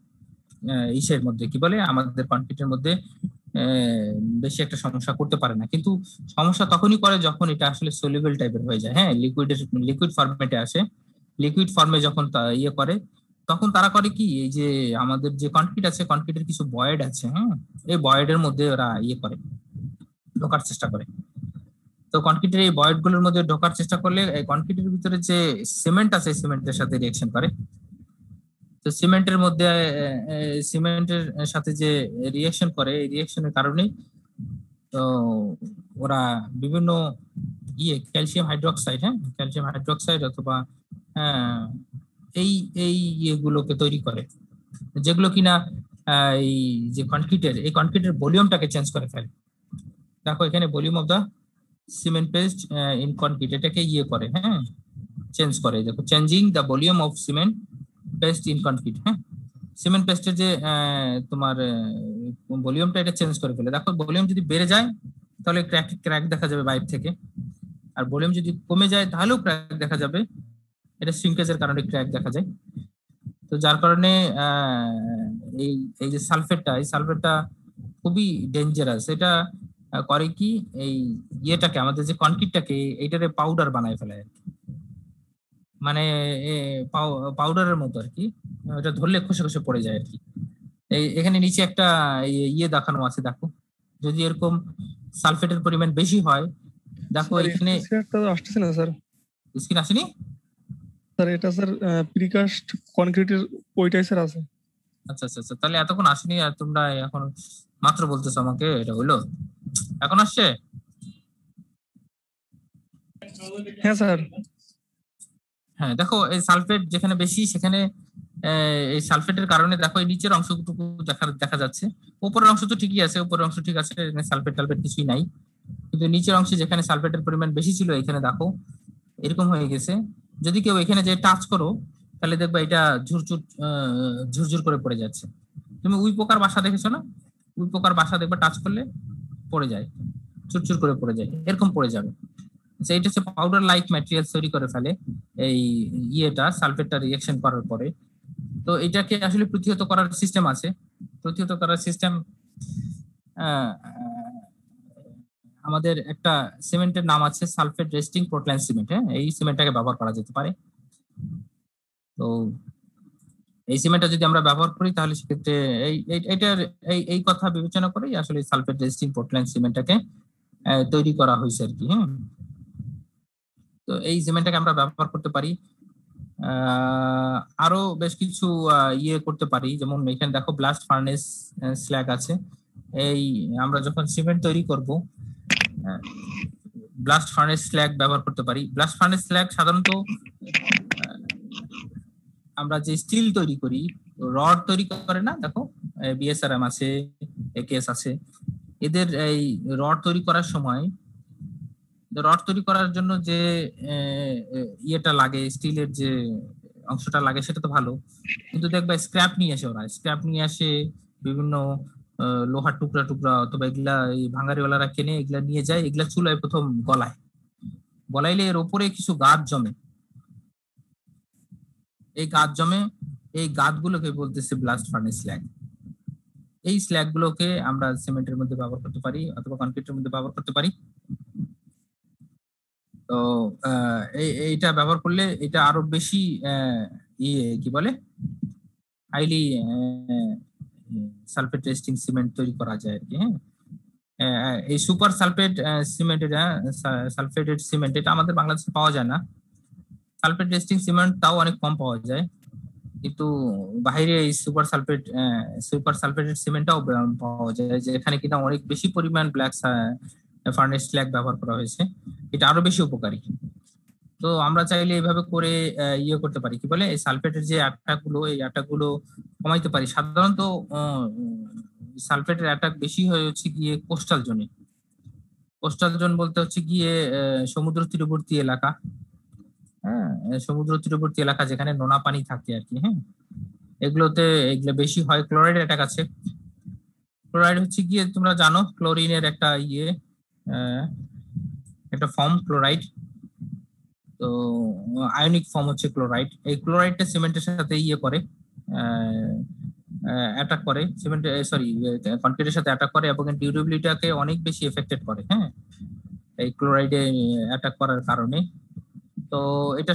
ইসের মধ্যে, কি বলে আমাদের কনক্রিটের মধ্যে বেশি একটা সমস্যা করতে পারে না। কিন্তু সমস্যা তখনই করে যখন এটা আসলে সলিউবল টাইপের হয়ে যায়, হ্যাঁ, লিকুইড ফর্মেটে আসে। লিকুইড ফর্মে যখন করে তখন তারা করে কি, এই যে আমাদের যে কনক্রিট আছে, কনক্রিটের কিছু বয়েড আছে, হ্যাঁ, এই বয়েডের মধ্যে ওরা করে ঢোকার চেষ্টা করে। তো কনক্রিটের এই বয়েড গুলোর মধ্যে ঢোকার চেষ্টা করলে এই কনক্রিটের ভিতরে যে সিমেন্ট আছে, সিমেন্টের সাথে রিঅ্যাকশন করে। তো সিমেন্টের মধ্যে সিমেন্টের সাথে যে রিঅ্যাকশন করে, এই রিঅ্যাকশনের কারণে তো ওরা বিভিন্ন ক্যালসিয়াম হাইড্রোক্সাইড, হ্যাঁ, ক্যালসিয়াম হাইড্রোক্সাইড অথবা এই ইয়েগুলোকে তৈরি করে, যেগুলো কিনা এই যে কনক্রিটের ভলিউমটাকে চেঞ্জ করে ফেলে। দেখো এখানে volume of the cement paste in concrete, এটাকে করে, হ্যাঁ, চেঞ্জ করে। দেখো changing the volume of cement paste in concrete, হ্যাঁ, সিমেন্ট পেস্টের যে তোমার ভলিউমটা এটা চেঞ্জ করে ফেলে। দেখো ভলিউম যদি বেড়ে যায় তাহলে ক্র্যাক দেখা যাবে বাইরে থেকে, আর ভলিউম যদি কমে যায় তাহলেও ক্র্যাক দেখা যাবে, এটা শ্রিঙ্কেজের কারণে ক্র্যাক দেখা যায়। তো যার কারণে এই যে সালফেটটা খুবই ডেঞ্জারাস। এটা করে কি, এই আমাদের যে কনক্রিটটাকে এইটারে পাউডার বানায় ফেলে আর কি, মানে পাউডারের মতো আর কি, এটা ধরলে খসে খসে পড়ে যায় আর কি। এখানে নিচে একটা দেখানো আছে, দেখো যদি এরকম সালফেটের পরিমাণ বেশি হয়, দেখো এখানে আসতেছে না স্যার। স্ক্রিন আসেনি? স্যার এটা স্যার প্রিকাস্ট কনক্রিটের ওইটাই স্যার আছে। আচ্ছা আচ্ছা আচ্ছা, তাহলে এতক্ষণ আসেনি আর তোমরা এখন মাত্র বলতেছো আমাকে এটা হইলো, এখন আসছে? হ্যাঁ স্যার। হ্যাঁ দেখো এই সালফেট যেখানে বেশি সেখানে এই সালফেটের কারণে দেখো এই নিচের অংশটুকু দেখা যাচ্ছে, উপরের অংশ তো ঠিকই আছে, উপরের অংশ ঠিক আছে, এখানে সালফেট টালফেট কিছুই নাই, কিন্তু নিচের অংশে যেখানে সালফেটের পরিমাণ বেশি ছিল এখানে দেখো এরকম হয়ে গেছে। যদি কেউ এখানে যে টাচ করো তাহলে দেখবা এটা ঝুরঝুর করে পড়ে যাচ্ছে। তুমি উই পোকার বাসা দেখেছো না? উই পোকার বাসা দেখবা টাচ করলে পড়ে যায়, চুরচুর করে পড়ে যায়, এরকম পড়ে যাবে। এইটা হচ্ছে পাউডার লাইক ম্যাটেরিয়াল তৈরি করে ফেলে এই ইয়েটা সালফেটটা রিঅ্যাকশন করার পরে। তো এটাকে আসলে প্রতিহত করার সিস্টেম আছে। প্রতিহত করার সিস্টেম আমাদের একটা সিমেন্টের নাম আছে সালফেট রেস্টিং পোর্টল্যান্ড সিমেন্ট। হ্যাঁ, এই সিমেন্টটাকে ব্যবহার করা যেতে পারে। তো এই সিমেন্টটা যদি আমরা ব্যবহার করি তাহলে সেক্ষেত্রে এইটার এই কথা বিবেচনা করেই আসলে সালফেট রেস্টিং পোর্টল্যান্ড সিমেন্টটাকে তৈরি করা হয়েছে আর কি। হ্যাঁ, তো এই সিমেন্টটাকে আমরা ব্যবহার করতে পারি। আরো বেশ কিছু ইয়ে করতে পারি, যেমন এখানে দেখো ব্লাস্ট ফার্নেস স্ল্যাগ আছে। এই আমরা যখন সিমেন্ট তৈরি করব ব্লাস্ট ফার্নেস স্ল্যাগ ব্যবহার করতে পারি। ব্লাস্ট ফার্নেস স্ল্যাগ সাধারণত আমরা যে স্টিল তৈরি করি, রড তৈরি করে না, দেখো বিএসআরএম আছে, একেএস আছে, এদের এই রড তৈরি করার সময় রড তৈরি করার জন্য যে ইয়েটা লাগে, স্টিলের যে অংশটা লাগে সেটা তো ভালো, কিন্তু দেখবে স্ক্র্যাপ নিয়ে আসে, ওরা স্ক্র্যাপ নিয়ে আসে, বিভিন্ন লোহার টুকরা টুকরা অথবা এগুলা এই ভাঙারিওয়ালারা কেনে, এগুলা নিয়ে যায়, এগুলা চুলায় প্রথম গলাইলে এর উপরে কিছু গাদ জমে। এই গাদ জমে, এই গাদগুলোকে বলতেছে ব্লাস্ট ফার্নেস স্ল্যাগ। এই স্ল্যাগ গুলোকে আমরা সিমেন্টের মধ্যে ব্যবহার করতে পারি অথবা কনক্রিটের মধ্যে ব্যবহার করতে পারি। তো এইটা ব্যবহার করলে এটা আরো বেশি কি বলে হাইলি সালফেট রেস্টিং সিমেন্ট তৈরি করা যায় আর কি। হ্যাঁ, এই সুপার সালফেট সিমেন্ট, এটা সালফেটেড সিমেন্ট, এটা আমাদের বাংলাদেশে পাওয়া যায় না। সালফেট রেস্টিং সিমেন্ট তাও অনেক কম পাওয়া যায়, কিন্তু বাইরে এই সুপার সালফেটেড সিমেন্টটাও পাওয়া যায়, যেখানে কিনা অনেক বেশি পরিমাণ ব্ল্যাক ফার্নেস স্ল্যাগ ব্যবহার করা হয়েছে। এটা আরো বেশি উপকারী। তো আমরা চাইলে এইভাবে করে ইয়ে করতে পারি, কি বলে এই সালফেটের যে অ্যাটাকগুলো, এই অ্যাটাকগুলো কমাইতে পারি। সাধারণত সালফেটের অ্যাটাক বেশি হয়ে হচ্ছে গিয়ে কোস্টাল জোনে। কোস্টাল জোন বলতে হচ্ছে গিয়ে সমুদ্র তীরবর্তী এলাকা। হ্যাঁ, সমুদ্র তীরবর্তী এলাকা যেখানে নোনা পানি থাকে আর কি। হ্যাঁ, এগুলো বেশি হয়। ক্লোরাইড অ্যাটাক আছে। ক্লোরাইড হচ্ছে গিয়ে তোমরা জানো ক্লোরিনের একটা একটা ফর্ম ক্লোরাইড। তো আয়নিক ফর্ম হচ্ছে ক্লোরাইড। এই ক্লোরাইডটা সিমেন্টের সাথে করে অ্যাটাক করে, কনক্রিটের সাথে অ্যাটাক করে এবং ডিউরেবিলিটিটাকে অনেক বেশি এফেক্টেড করে। হ্যাঁ, এই ক্লোরাইডে অ্যাটাক করার কারণে। তো এটা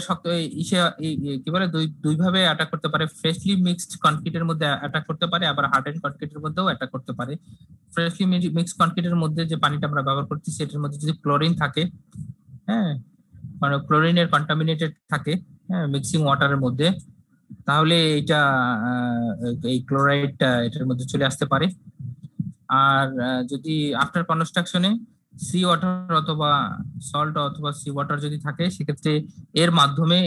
কি বলে দুই ভাবে অ্যাটাক করতে পারে। ফ্রেশলি মিক্সড কনক্রিটের মধ্যে অ্যাটাক করতে পারে, আবার হার্ডেন্ড কনক্রিটের মধ্যেও অ্যাটাক করতে পারে। ফ্রেশলি মিক্সড কনক্রিটের মধ্যে যে পানিটা আমরা ব্যবহার করছি সেটার মধ্যে যদি ক্লোরিন থাকে, হ্যাঁ, মানে ক্লোরিনের কন্টামিনেটেড থাকে, হ্যাঁ, মিক্সিং ওয়াটারের মধ্যে, তাহলে এটা এই ক্লোরাইডটা এটার মধ্যে চলে আসতে পারে। আর যদি আফটার কনস্ট্রাকশনে সি ওয়াটার অথবা সল্ট অথবা সি ওয়াটার যদি থাকে, সেক্ষেত্রে এর মাধ্যমে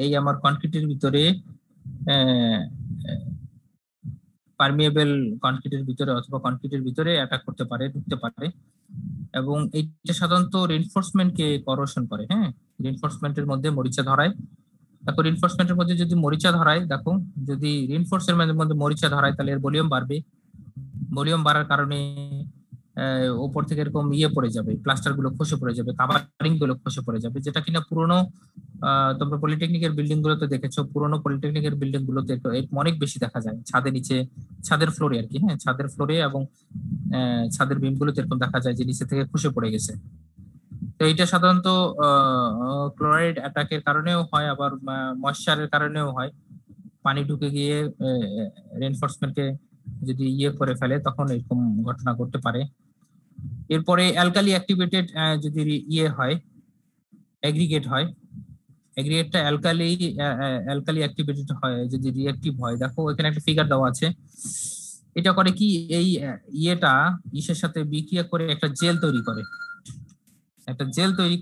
এই আমার কনক্রিটের ভিতরে পারমিয়েবল কনক্রিটের ভিতরে অথবা কনক্রিটের ভিতরে অ্যাটাক করতে পারে, ঢুকতে পারে। এবং এইটা সাধারণত রিনফোর্সমেন্টকে করোশন করে। হ্যাঁ, রিনফোর্সমেন্টের মধ্যে মরিচা ধরায়। দেখো রিনফোর্সমেন্টের মধ্যে যদি মরিচা ধরায়, দেখো যদি রিনফোর্সমেন্টের মধ্যে মরিচা ধরায় তাহলে এর ভলিউম বাড়বে। ভলিউম বাড়ার কারণে উপর থেকে এরকম পড়ে যাবে, প্লাস্টার গুলো খসে পড়ে যাবে, কাভারিং গুলো খসে পড়ে যাবে, যেটা কিনা পুরোনো তোমরা পলিটেকনিকের বিল্ডিং গুলোতে দেখেছো। পুরোনো পলিটেকনিকের বিল্ডিং গুলোতে অনেক বেশি দেখা যায়, ছাদের নিচে, ছাদের ফ্লোরে আর কি। হ্যাঁ, ছাদের ফ্লোরে এবং ছাদের বিম গুলোতে এরকম দেখা যায় যে নিচে থেকে খসে পড়ে গেছে। তো এইটা সাধারণত ক্লোরাইড অ্যাটাকের কারণেও হয়, আবার ময়েশ্চারের কারণেও হয়। পানি ঢুকে গিয়ে রেইনফোর্সমেন্টকে যদি করে ফেলে তখন এরকম ঘটনা ঘটতে পারে। এরপরে অ্যালকালি অ্যাক্টিভেটেড যদি হয়, অ্যাগ্রিগেট হয়, এগ্রিগেটটা অ্যালকালি অ্যাক্টিভেটেড হয় যদি রিঅ্যাক্টিভ হয়। দেখো এখানে একটা ফিগার দেওয়া আছে। এটা করে কি এই ইয়েটা ইসের সাথে বিক্রিয়া করে একটা জেল তৈরি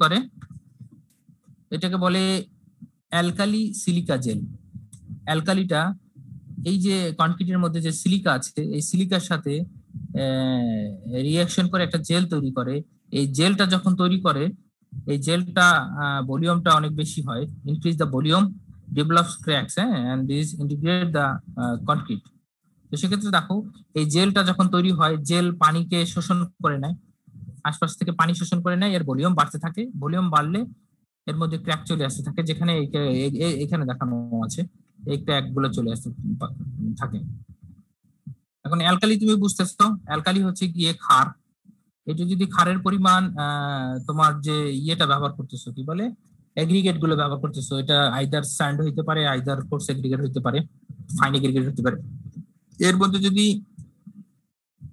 করে, এটাকে বলে অ্যালকালি সিলিকা জেল। অ্যালকালিটা এই যে কনক্রিটের মধ্যে যে সিলিকা আছে এই সিলিকার সাথে রিঅ্যাকশন করে একটা জেল তৈরি করে। এই জেলটা যখন তৈরি করে এই জেলটা ভলিউমটা অনেক বেশি হয়, increase the volume, develops cracks and this integrate the concrete. তো সেক্ষেত্রে দেখো এই জেলটা যখন তৈরি হয়, জেল পানিকে শোষণ করে নেয়, আশপাশ থেকে পানি শোষণ করে নেয়, এর ভলিউম বাড়তে থাকে। ভলিউম বাড়লে এর মধ্যে ক্র্যাক চলে আসতে থাকে, যেখানে এখানে দেখানো আছে এই ক্র্যাক গুলো চলে আসতে থাকে। এখন অ্যালকালি তুমি বুঝতেছো, অ্যালকালি হচ্ছে গিয়ে ক্ষার। এটা যদি ক্ষারের পরিমাণ তোমার যে ইয়েটা ব্যবহার করতেছো কি বলে এগ্রিগেট গুলো ব্যবহার করতেছো, এটা আইদার স্যান্ড হইতে পারে, আইদার কোর্স এগ্রিগেট হইতে পারে, ফাইন এগ্রিগেট হইতে পারে। এর মধ্যে যদি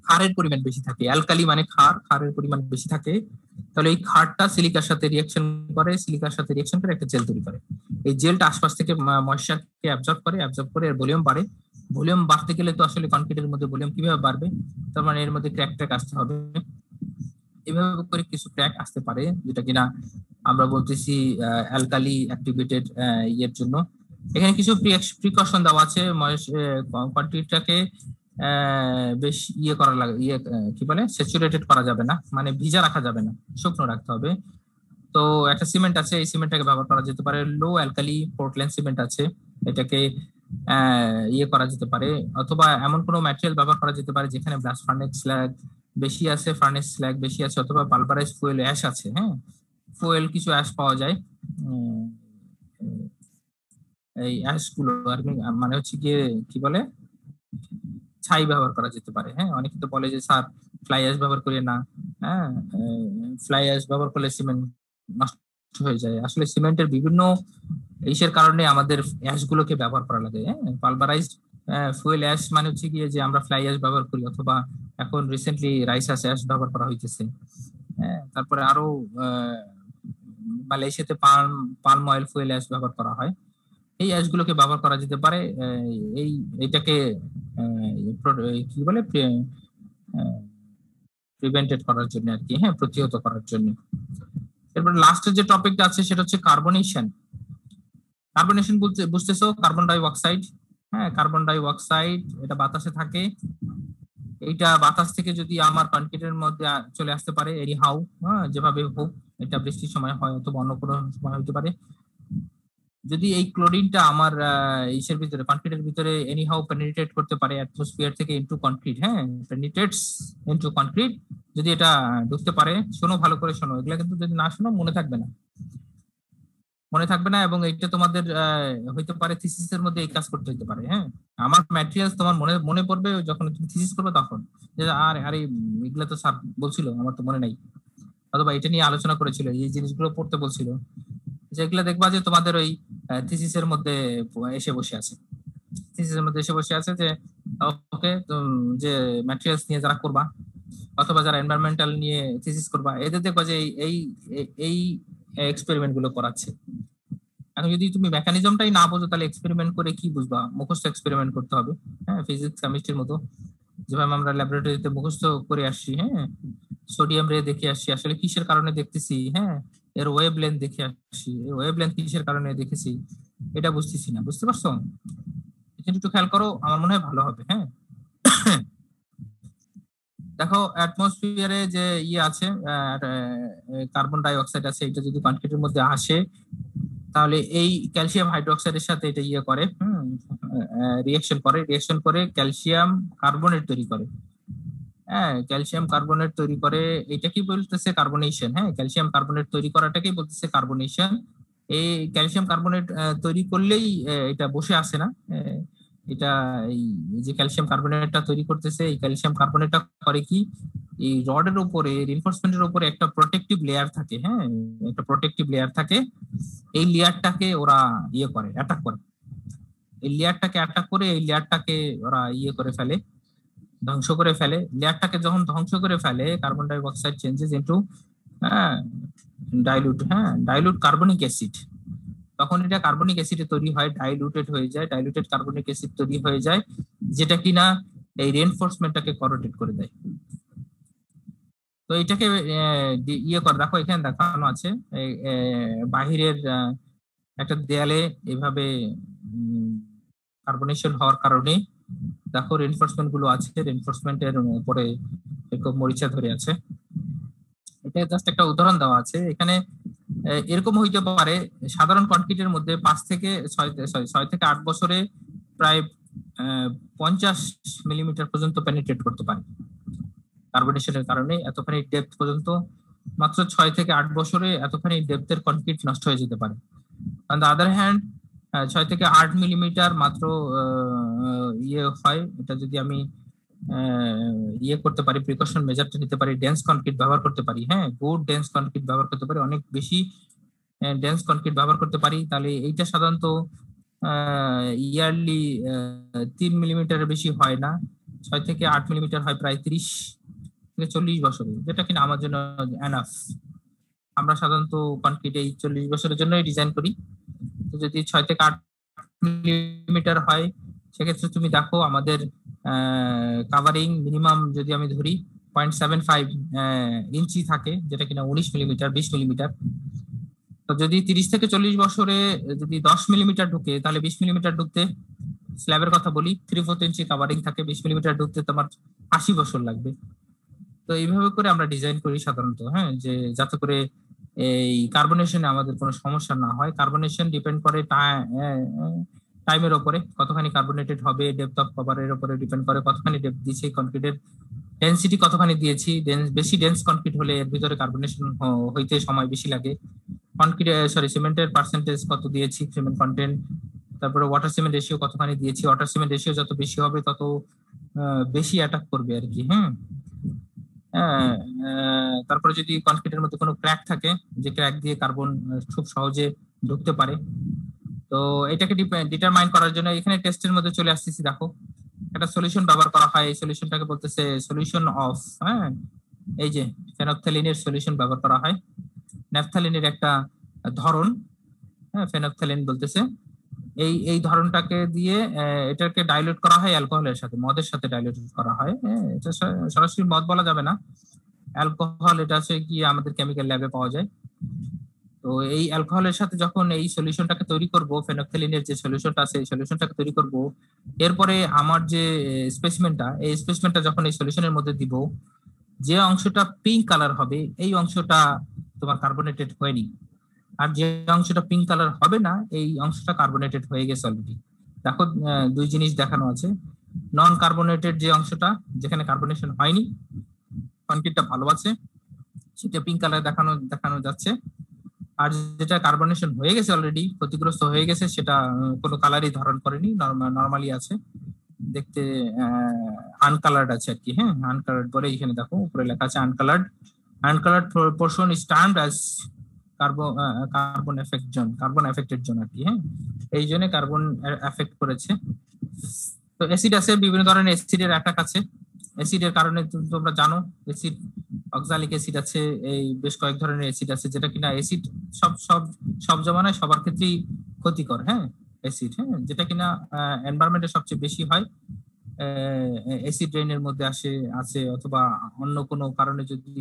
ক্ষারের পরিমাণ বেশি থাকে, অ্যালকালি মানে ক্ষারের পরিমাণ বেশি থাকে, তাহলে এই ক্ষারটা সিলিকার সাথে রিঅ্যাকশন করে, একটা জেল তৈরি করে। এই জেলটা আশপাশ থেকে ময়েশ্চারকে অ্যাবজর্ব করে এর ভলিউম বাড়ে। ভলিউম বাড়তে গেলে তো আসলে কনক্রিটের মধ্যে ভলিউম কিভাবে বাড়বে, তার মানে এর মধ্যে ক্র্যাক আসতে হবে। এভাবে করে কিছু ক্র্যাক আসতে পারে, যেটা কিনা আমরা বলতেছি অ্যালকালি অ্যাক্টিভেটেড ইয়ের জন্য। এখানে কিছু প্রিকশন দেওয়া আছে, কনক্রিটটাকে বেশ ইয়ে করা লাগে, কি বলে স্যাচুরেটেড করা যাবে না, মানে ভিজা রাখা যাবে না, শুকনো রাখতে হবে। তো একটা সিমেন্ট আছে, এই সিমেন্টটাকে ব্যবহার করা যেতে পারে। লো অ্যালকালি পোর্টল্যান্ড সিমেন্ট আছে, এটাকে ইয়ে করা যেতে পারে, অথবা এমন কোনো ম্যাটেরিয়াল ব্যবহার করা যেতে পারে যেখানে ব্লাস্ট ফার্নেস স্ল্যাগ বেশি আছে, অথবা পালভারাইজ ফুয়েল অ্যাশ আছে। হ্যাঁ, ফুয়েল কিছু অ্যাশ পাওয়া যায়, এই অ্যাশ গুলো আর মানে হচ্ছে গিয়ে কি বলে ছাই ব্যবহার করা যেতে পারে। হ্যাঁ, অনেকে তো বলে যে স্যার ফ্লাই অ্যাশ ব্যবহার করি না। হ্যাঁ, ফ্লাই অ্যাশ ব্যবহার করলে সিমেন্ট নষ্ট হয়ে যায়। আসলে সিমেন্টের বিভিন্ন ইসের কারণে আমাদের অ্যাশ গুলোকে ব্যবহার করা লাগে। হ্যাঁ, পালভারাইজড ফুয়েল অ্যাশ মানে হচ্ছে গিয়ে যে আমরা ফ্লাই অ্যাশ ব্যবহার করি, অথবা এখন রিসেন্টলি রাইস অ্যাশ ব্যবহার করা হইতেছে। হ্যাঁ, তারপরে আরো মালয়েশিয়াতে পালম অয়েল ফুয়েল অ্যাশ ব্যবহার করা হয়। এই অ্যাশ গুলোকে ব্যবহার করা যেতে পারে এইটাকে কি বলে প্রিভেন্টেড করার জন্য আর কি, হ্যাঁ, প্রতিহত করার জন্য। এরপর লাস্টের যে টপিকটা আছে সেটা হচ্ছে কার্বনেশন। বুঝতেছো, কার্বন ডাই অক্সাইড। হ্যাঁ, কার্বন ডাই অক্সাইড এটা বাতাসে থাকে, এইটা বাতাস থেকে যদি আমার কনক্রিটের মধ্যে চলে আসতে পারে এনি হাউ, যেভাবে হোক, এটা বৃষ্টির সময় হয় অথবা অন্য কোনো সময় হতে পারে। যদি এই ক্লোরিনটা আমার ইসের ভিতরে কনক্রিটের ভিতরে এনি হাউ পেনিট্রেট করতে পারে অ্যাটমসফিয়ার থেকে ইনটু কনক্রিট, হ্যাঁ, পেনিট্রেটস ইনটু কনক্রিট, যদি এটা ঢুকতে পারে, শোনো ভালো করে শোনো, এগুলা কিন্তু যদি না শোনো মনে থাকবে না, এবং এটা তোমাদের হইতে পারে থিসিসের মধ্যে এই কাজ করতে হইতে পারে। হ্যাঁ, আমার ম্যাটেরিয়ালস তোমার মনে পড়বে যখন তুমি থিসিস করবে, তখন যে আরে এগুলা তো স্যার বলছিল, আমার তো মনে নাই, অথবা এটা নিয়ে আলোচনা করেছিল, এই জিনিসগুলো পড়তে বলছিল, যেগুলো দেখবা যে তোমাদের ওই থিসিসের মধ্যে এসে বসে আছে, যে ওকে যে ম্যাটেরিয়ালস নিয়ে যারা করবা অথবা যারা এনভায়রনমেন্টাল নিয়ে থিসিস করবা, এদের দেখবা যে এই এক্সপেরিমেন্ট গুলো করাচ্ছে। এখন যদি তুমি মেকানিজমটাই না বোঝো তাহলে এক্সপেরিমেন্ট করে কি বুঝবা? মুখস্থ এক্সপেরিমেন্ট করতে হবে। হ্যাঁ, ফিজিক্স কেমিস্ট্রির মতো যেভাবে আমরা ল্যাবরেটরিতে মুখস্থ করে আসছি, হ্যাঁ, সোডিয়াম রে দেখে আসছি, আসলে কিসের কারণে দেখতেছি, হ্যাঁ, এর ওয়েভ লেন্থ দেখে আসছি, এই ওয়েভ লেন্থ কিসের কারণে দেখেছি এটা বুঝতেছি না, বুঝতে পারছো? একটু খেয়াল করো, আমার মনে হয় ভালো হবে। হ্যাঁ, দেখো অ্যাটমসফিয়ারে যে ইয়ে আছে, কার্বন ডাই অক্সাইড আছে, এটা যদি কনক্রিটের মধ্যে আসে তাহলে এই ক্যালসিয়াম হাইড্রোক্সাইডের সাথে এটা ইয়ে করে, রিঅ্যাকশন করে ক্যালসিয়াম কার্বনেট তৈরি করে। হ্যাঁ, ক্যালসিয়াম কার্বনেট তৈরি করে, এটা কি বলতেছে কার্বনেশন। হ্যাঁ, ক্যালসিয়াম কার্বনেট তৈরি করাটাকেই বলতেছে কার্বনেশন। এই ক্যালসিয়াম কার্বনেট তৈরি করলেই এটা বসে আসে না, এটা এই যে ক্যালসিয়াম কার্বনেটটা তৈরি করতেছে, এই ক্যালসিয়াম কার্বনেটটা করে কি, এই রডের উপরে রিনফোর্সমেন্টের উপরে একটা প্রোটেক্টিভ লেয়ার থাকে। হ্যাঁ, একটা প্রোটেক্টিভ লেয়ার থাকে, এই লেয়ারটাকে ওরা ইয়ে করে, অ্যাটাক করে, এই লেয়ারটাকে ওরা ইয়ে করে ফেলে, ধ্বংস করে ফেলে। লেয়ারটাকে যখন ধ্বংস করে ফেলে, carbon dioxide changes into dilute carbonic acid. তখন এটা কার্বনিক অ্যাসিডে তৈরি হয়, ডাইলুটেড হয়ে যায়, ডাইলুটেড কার্বনিক অ্যাসিড তৈরি হয়ে যায়, যেটা কিনা এই রেইনফোর্সমেন্টটাকে করোটেড করে দেয়। তো এটাকে ইয়ে করে রাখো, এখানে দেখানো আছে বাহিরের একটা দেয়ালে এভাবে কার্বনেশন হওয়ার কারণে দেখো রেইনফোর্সমেন্ট গুলো আছে, রেইনফোর্সমেন্টের উপরে এরকম মরিচা ধরে আছে। এটা জাস্ট একটা উদাহরণ দেওয়া আছে এখানে। এরকম হইতে পারে সাধারণ কনক্রিটের মধ্যে 5 থেকে 8 বছরে প্রায় 50 মিলিমিটার পর্যন্ত পেনিট্রেট করতে পারে কার্বনেশনের কারণে। এতখানি ডেপথ পর্যন্ত মাত্র 6 থেকে 8 বছরে এতখানি ডেপথের কনক্রিট নষ্ট হয়ে যেতে পারে। অন দ্য আদার হ্যান্ড 6 থেকে 8 মিলিমিটার মাত্র ইয়ে হয়। এটা যদি আমি ইয়ে করতে পারি, প্রিকশন মেজারটা নিতে পারি, ডেন্স কনক্রিট ব্যবহার করতে পারি, হ্যাঁ গুড ডেন্স কনক্রিট ব্যবহার করতে পারি, অনেক বেশি ডেন্স কনক্রিট ব্যবহার করতে পারি, তাহলে এইটা সাধারণত ইয়ারলি 3 মিলিমিটারের বেশি হয় না, 6 থেকে 8 মিলিমিটার হয় প্রায় 30 থেকে 40 বছরে, যেটা কিনা আমার জন্য এনাফ। আমরা সাধারণত কনক্রিট এই 40 বছরের জন্যই ডিজাইন করি। তো যদি 6 থেকে 8 মিলিমিটার হয় সেক্ষেত্রে তুমি দেখো আমাদের কাভারিং মিনিমাম যদি আমি ধরি 0.75 ইঞ্চি থাকে, যেটা কিনা 19 মিলিমিটার 20 মিলিমিটার। তো যদি 30 থেকে 40 বছরে যদি 10 মিলিমিটার ঢুকে তাহলে 20 মিলিমিটার ঢুকতে, স্ল্যাবের কথা বলি 3/4 ইঞ্চি কাভারিং থাকে, 20 মিলিমিটার ঢুকতে তোমার 80 বছর লাগবে। তো এইভাবে করে আমরা ডিজাইন করি সাধারণত, হ্যাঁ, যে যাতে করে এই কার্বনেশনে আমাদের কোনো সমস্যা না হয়। কার্বনেশন ডিপেন্ড করে টাইমের উপরে, কতখানি কার্বনেটেড হবে, ডেপথ অফ কভারের উপরে ডিপেন্ড করে, কতখানি ডেপথ দিয়েছি কনক্রিটের, ডেনসিটি কতখানি দিয়েছি। বেশি ডেন্স কনক্রিট হলে এর ভিতরে কার্বনেশন হইতে সময় বেশি লাগে। কনক্রিট সিমেন্টের পার্সেন্টেজ কত দিয়েছি, সিমেন্ট কন্টেন্ট, তারপরে ওয়াটার সিমেন্ট রেশিও কতখানি দিয়েছি। ওয়াটার সিমেন্ট রেশিও যত বেশি হবে তত বেশি অ্যাটাক করবে আর কি, হ্যাঁ। তারপরে যদি কনক্রিটের মধ্যে কোনো ক্র্যাক থাকে, যে ক্র্যাক দিয়ে কার্বন খুব সহজে ঢুকতে পারে, তো এটাকে ডিটারমাইন করার জন্য এখানে টেস্টের মধ্যে চলে আসতেছি। দেখো একটা সলিউশন ব্যবহার করা হয়, এই সলিউশনটাকে বলতেছে সলিউশন অফ, হ্যাঁ, এই যে ফেনফথ্যালিনের সলিউশন ব্যবহার করা হয়। ন্যাপথ্যালিনের একটা ধরন, হ্যাঁ, ফেনফথ্যালিন বলতেছে। এই ধরনটাকে দিয়ে এটাকে ডাইলিউট করা হয় অ্যালকোহলের সাথে, মদের সাথে ডাইলিউট করা হয়। এটা সরাসরি মদ বলা যাবে না, অ্যালকোহল, এটা হচ্ছে কি আমাদের কেমিক্যাল ল্যাবে পাওয়া যায়। তো এই অ্যালকোহলের সাথে যখন এই সলিউশনটাকে তৈরি করব, ফেনফথ্যালিনের যে সলিউশনটা আছে এই সলিউশনটাকে তৈরি করব, এরপরে আমার যে স্পেসিমেনটা, এই স্পেসিমেনটা যখন এই সলিউশনের মধ্যে দিব, যে অংশটা পিঙ্ক কালার হবে এই অংশটা তোমার কার্বনেটেড হয়নি, আর যে অংশটা পিঙ্ক কালার হবে না এই অংশটা কার্বনেটেড হয়ে গেছে অলরেডি। দেখো দুই জিনিস দেখানো আছে, নন কার্বনেটেড যে অংশটা যেখানে কার্বনেশন হয়নি, কনক্রিটটা ভালো আছে, সেটা পিঙ্ক কালার দেখানো যাচ্ছে, আর যেটা কার্বনেশন হয়ে গেছে অলরেডি, ক্ষতিগ্রস্ত হয়ে গেছে, সেটা কোনো কালারই ধারণ করেনি, নরমালি আছে, দেখতে আনকালার্ড আছে আর কি, হ্যাঁ। আনকালার্ড পরে এখানে দেখো উপরে লেখা আছে uncoloured portion is termed as carbon affected zone আর কি, হ্যাঁ, এই জন্য কার্বন এফেক্ট করেছে। তো অ্যাসিড আছে, বিভিন্ন ধরনের অ্যাসিডের অ্যাটাক আছে। অ্যাসিডের কারণে তোমরা জানো অ্যাসিড, অক্সালিক অ্যাসিড আছে, এই বেশ কয়েক ধরনের অ্যাসিড আছে, যেটা কিনা অ্যাসিড সব জমানায় সবার ক্ষেত্রেই ক্ষতিকর, হ্যাঁ, অ্যাসিড, হ্যাঁ, যেটা কিনা এনভায়রনমেন্টে সবচেয়ে বেশি হয়, অ্যাসিড রেইনের মধ্যে আছে, অথবা অন্য কোনো কারণে যদি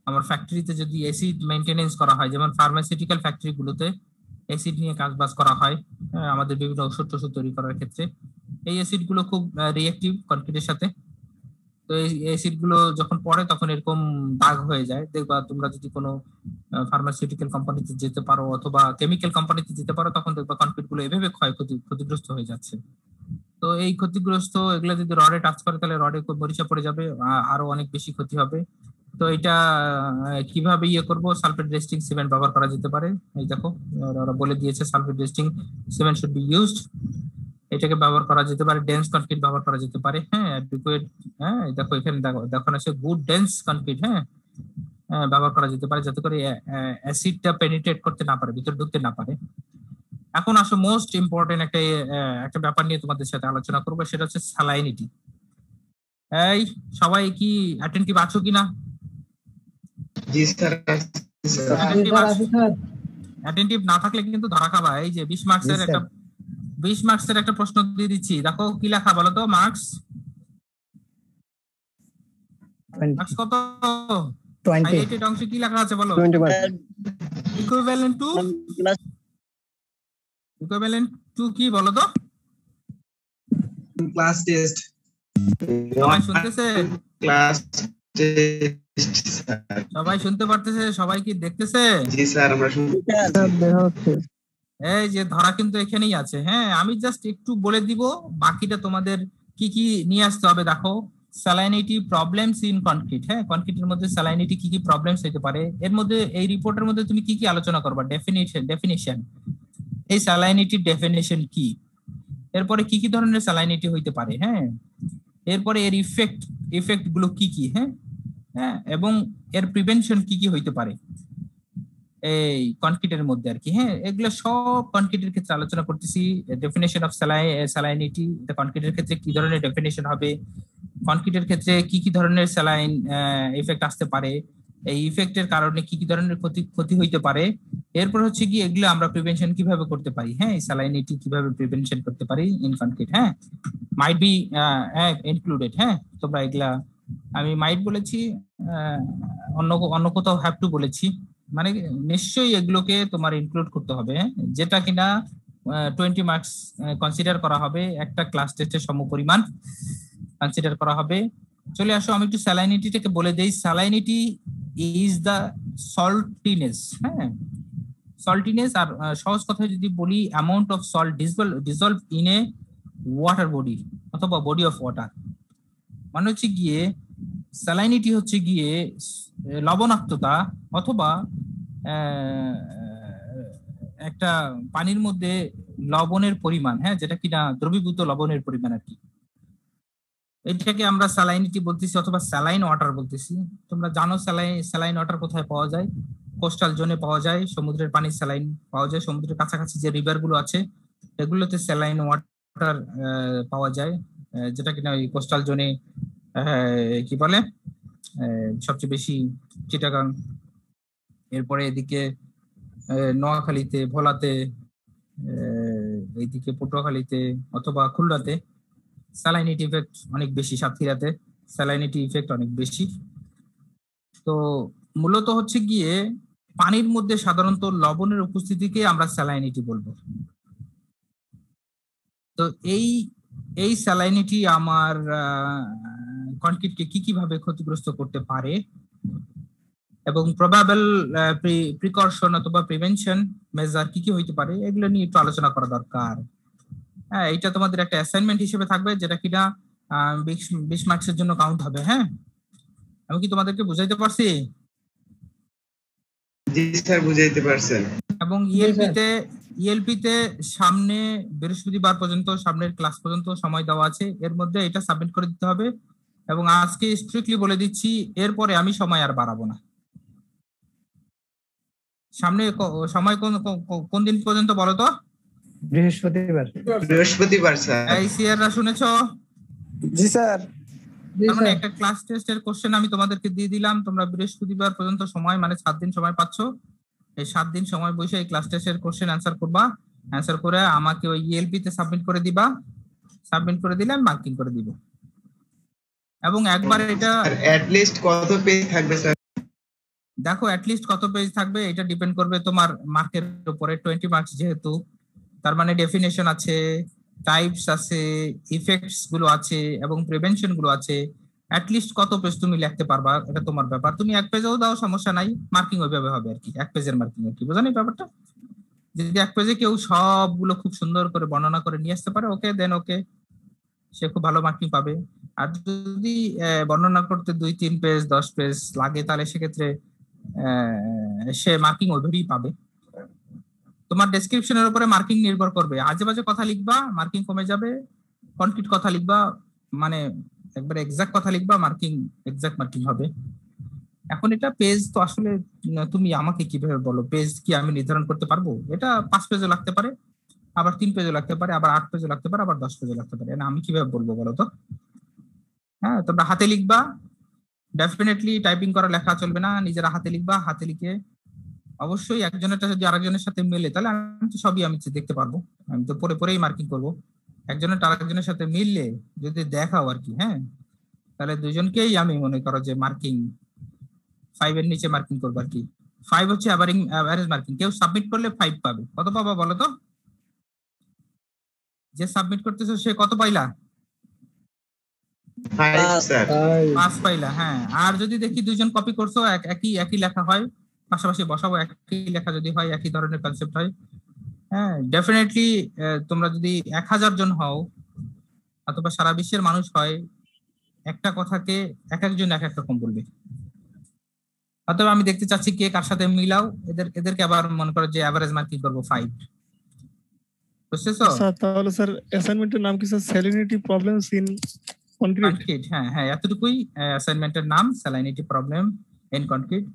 আমার ফ্যাক্টরিতে যদি অ্যাসিড মেইনটেনেন্স করা হয়, যেমন ফার্মাসিউটিক্যাল ফ্যাক্টরি গুলোতে অ্যাসিড নিয়ে কাজবাজ করা হয়, আমাদের বিভিন্ন ওষুধ তৈরি করার ক্ষেত্রে এই অ্যাসিড গুলো খুব রিঅ্যাক্টিভ কনক্রিটের সাথে। তো এই অ্যাসিড গুলো যখন পড়ে তখন এরকম দাগ হয়ে যায়, দেখবা তোমরা যদি কোনো ফার্মাসিউটিক্যাল কোম্পানিতে যেতে পারো অথবা কেমিক্যাল কোম্পানিতে যেতে পারো, তখন দেখবা কনক্রিট গুলো এভাবে ক্ষতিগ্রস্ত হয়ে যাচ্ছে। তো এই ক্ষতিগ্রস্ত এগুলো যদি রডে টাচ করে তাহলে রডে মরিচা পড়ে যাবে, আরো অনেক বেশি ক্ষতি হবে। তো এটা কিভাবে ইয়ে করবো, সালফেট রেজিস্টিং সিমেন্ট ব্যবহার করা যেতে পারে। এই দেখো ওরা বলে দিয়েছে sulphate resisting cement should be used, এটাকে ব্যবহার করা যেতে পারে। ডেন্স কনক্রিট ব্যবহার করা যেতে পারে, হ্যাঁ, অ্যাডুকুয়েট, হ্যাঁ, দেখো এখানে দেখানো আছে গুড ডেন্স কনক্রিট, হ্যাঁ, ব্যবহার করা যেতে পারে, যাতে করে অ্যাসিডটা পেনিট্রেট করতে না পারে, ভিতরে ঢুকতে না পারে। এখন আসো মোস্ট ইম্পর্টেন্ট একটা ব্যাপার নিয়ে তোমাদের সাথে আলোচনা করবো, সেটা হচ্ছে স্যালাইনিটি। এই সবাই কি অ্যাটেন্টিভ আছো কিনা? জি স্যার। অ্যাটেন্টিভ না থাকলে কিন্তু ধরা খাবা। এই যে 20 মার্কসের একটা 20 মার্কসের একটা প্রশ্ন দিয়ে দিচ্ছি, দেখো কি লেখা বলো তো। মার্কস কত? 20 হাইলাইটেড অংশে কি লেখা আছে বলো? 20 মার্ক ইকুইভ্যালেন্ট টু কি বলো তো? Class test. সবাই শুনতেছে? ক্লাস টেস্ট সবাই শুনতে পারতেছে? সবাই কি দেখতেছে? জি স্যার, আমরা শুনতে দেখা হচ্ছে। এই যে ধরা কিন্তু এখানেই আছে। হ্যাঁ, আমি জাস্ট একটু বলে দিব, বাকিটা তোমাদের কি কি নিয়ে আসতে হবে। দেখো, স্যালাইনিটি প্রবলেমস ইন কনক্রিট। হ্যাঁ, কনক্রিটের মধ্যে স্যালাইনিটি কি কি প্রবলেমস হতে পারে, এর মধ্যে এই রিপোর্টের মধ্যে তুমি কি কি আলোচনা করবা? ডেফিনিশন, এই স্যালাইনিটির ডেফিনিশন কি, এরপরে কি কি ধরনের স্যালাইনিটি হইতে পারে। হ্যাঁ, এরপরে এর ইফেক্ট গুলো কি কি। হ্যাঁ হ্যাঁ, এবং এর প্রিভেনশন কি কি হইতে পারে এই কনক্রিটের মধ্যে আর কি। হ্যাঁ, এগুলো সব কনক্রিটের ক্ষেত্রে আলোচনা করতেছি। ডেফিনেশন অফ স্যালাইনিটি, কনক্রিটের ক্ষেত্রে কি ধরনের ডেফিনেশন হবে, কনক্রিটের ক্ষেত্রে কি কি ধরনের স্যালাইন ইফেক্ট আসতে পারে, এই ইফেক্টের কারণে কি কি ধরনের ক্ষতি হইতে পারে। এরপর হচ্ছে কি এগুলো আমরা প্রিভেনশন কিভাবে করতে পারি। হ্যাঁ, স্যালাইনিটি কিভাবে প্রিভেনশন করতে পারি ইন কনক্রিট। হ্যাঁ, মাইট বি ইনক্লুডেড। হ্যাঁ, তোমরা এগুলা, আমি মাইট বলেছি, অন্য কোথাও হ্যাভ টু বলেছি, মানে নিশ্চয়ই এগুলোকে তোমার ইনক্লুড করতে হবে, যেটা কিনা 20 মার্কস কনসিডার করা হবে, একটা ক্লাস টেস্টের সমপরিমাণ কনসিডার করা হবে। চলে আসো, আমি একটু স্যালাইনিটিটাকে বলে দেই। Salinity is the saltiness. হ্যাঁ, সল্টিনেস, আর সহজ কথায় যদি বলি, amount of salt dissolve in a water body অথবা বডি অফ ওয়াটার। মানে হচ্ছে গিয়ে স্যালাইনিটি হচ্ছে গিয়ে লবণাক্ততা অথবা একটা পানির মধ্যে লবণের পরিমাণ, হ্যাঁ, যেটা কিনা দ্রবীভূত লবণের পরিমাণ আর কি, এটাকে আমরা স্যালাইনিটি বলতেছি অথবা স্যালাইন ওয়াটার বলতেছি। তোমরা জানো স্যালাইন ওয়াটার কোথায় পাওয়া যায়? কোস্টাল জোনে পাওয়া যায়, সমুদ্রের পানির স্যালাইন পাওয়া যায়। সমুদ্রের কাছাকাছি যে রিভার গুলো আছে এগুলোতে স্যালাইন ওয়াটার পাওয়া যায়, যেটা কিনা ওই কোস্টাল জোনে কি বলে সবচেয়ে বেশি চিটাগাং, এরপরে এদিকে নোয়াখালীতে, ভোলাতে, এইদিকে পটুয়াখালীতে অথবা খুলনাতে স্যালাইনিটি ইফেক্ট অনেক বেশি, সাতক্ষীরাতে স্যালাইনিটি ইফেক্ট অনেক বেশি। তো মূলত হচ্ছে গিয়ে পানির মধ্যে সাধারণত লবণের উপস্থিতিকে আমরা স্যালাইনিটি বলবো। তো এই স্যালাইনিটি আমার কনক্রিটকে কি কিভাবে ক্ষতিগ্রস্ত করতে পারে এবং প্রবাবল প্রিকশন অথবা প্রিভেনশন মেজার কি কি হইতে পারে, এগুলো নিয়ে একটু আলোচনা করা দরকার। হ্যাঁ, এটা তোমাদের একটা অ্যাসাইনমেন্ট হিসেবে থাকবে, যেটা কিনা 20 মার্কসের জন্য কাউন্ট হবে। হ্যাঁ, আমি কি তোমাদেরকে বুঝাইতে পারছি? জি স্যার, বুঝাইতে পারছেন। এবং ইএলপিতে সামনে বৃহস্পতিবার পর্যন্ত, সামনের ক্লাস পর্যন্ত সময় দেওয়া আছে, এর মধ্যে এটা সাবমিট করে দিতে হবে। এবং আজকে স্ট্রিক্টলি বলে দিচ্ছি, এরপরে আমি সময় আর বাড়াবো না। সামনে সময় কোন দিন পর্যন্ত বলো তো? বৃহস্পতিবার স্যার। এই সিয়াররা শুনেছো? জি স্যার। মানে একটা ক্লাস টেস্টের কোশ্চেন আমি তোমাদেরকে দিয়ে দিলাম, তোমরা বৃহস্পতিবার পর্যন্ত সময়, মানে 7 দিন সময় পাচ্ছ। এই 7 দিন সময় বসে এই ক্লাস টেস্টের কোশ্চেন অ্যান্সার করবা, অ্যান্সার করে আমাকে ওই ইএলপি তে সাবমিট করে দিবা। সাবমিট করে দিলে আমি মার্কিং করে দিব। এবং একবার এটা অ্যাট লিস্ট কত পেজ থাকবে স্যার? দেখো, অ্যাট লিস্ট কত পেজ থাকবে এটা ডিপেন্ড করবে তোমার মার্কের উপরে। 20 মার্কস যেহেতু, তার মানে ডেফিনেশন আছে, টাইপস আছে, ইফেক্টস গুলো আছে এবং প্রিভেনশন গুলো আছে। অ্যাট লিস্ট কত পেজ তুমি লিখতে পারবা এটা তোমার ব্যাপার। তুমি 1 পেজেও দাও, সমস্যা নাই, মার্কিং ওইভাবে হবে আর কি, 1 পেজের মার্কিং আর কি। বুঝলেন ব্যাপারটা? যদি 1 পেজে কেউ সবগুলো খুব সুন্দর করে বর্ণনা করে নিয়ে আসতে পারে, ওকে, দেন ওকে, সে খুব ভালো মার্কিং পাবে। আর যদি বর্ণনা করতে 2-3 পেজ 10 পেজ লাগে, তাহলে সেক্ষেত্রে সে মার্কিং ওইভাবেই পাবে। তোমার ডেসক্রিপশনের উপরে মার্কিং নির্ভর করবে। আজে বাজে কথা লিখবা, মার্কিং কমে যাবে। কনক্রিট কথা লিখবা, মানে একবারে এক্সাক্ট কথা লিখবা, মার্কিং এক্সাক্ট মার্কিং হবে। এখন এটা পেজ তো আসলে তুমি আমাকে কিভাবে বলো, পেজ কি আমি নির্ধারণ করতে পারবো? এটা 5 পেজও লাগতে পারে, আবার 3 পেজও লাগতে পারে, আবার 8 পেজও লাগতে পারে, আবার 10 পেজও লাগতে পারে। না, আমি কিভাবে বলবো বলো তো? হ্যাঁ, তোমরা হাতে লিখবা, ডেফিনেটলি টাইপিং করা লেখা চলবে না, নিজেরা হাতে লিখবা। হাতে লিখে অবশ্যই একজনেরটা যদি আরেকজনের সাথে মেলে তাহলে আমি তো সবই আমি দেখতে পারবো, আমি তো পরে পরেই মার্কিং করব। একজনের আরেকজনের সাথে মিললে যদি দেখাও আর কি, হ্যাঁ, তাহলে দুজনকেই আমি মনে করো যে মার্কিং 5 এর নিচে মার্কিং করবো আর কি। 5 হচ্ছে অ্যাভারেজ মার্কিং। কেউ সাবমিট করলে 5 পাবে। কত পাবা বলো তো? যে সাবমিট করতেছো সে কত পাইলা? 5 স্যার। 5 পাইলা, হ্যাঁ। আর যদি দেখি দুইজন কপি করছো, একই লেখা হয়, পাশাপাশি বসাবো, একই লেখা যদি হয়, একই ধরনের কনসেপ্ট হয়, হ্যাঁ, ডেফিনেটলি তোমরা যদি 1000 জন হও অথবা সারা বিশ্বের মানুষ হয়, একটা কথাকে একজন এক এক রকম বলবে। অথবা আমি দেখতে চাচ্ছি কে কার সাথে মিলাও, এদেরকে আবার মনে করো যে অ্যাভারেজ মার্কিং করবো 5। বুঝতেছো? স্যার তাহলে স্যার অ্যাসাইনমেন্টের নাম কি sir salinity problems in concrete? হ্যাঁ, এতটুকুই অ্যাসাইনমেন্টের নাম, স্যালাইনিটি প্রবলেম ইন কনক্রিট।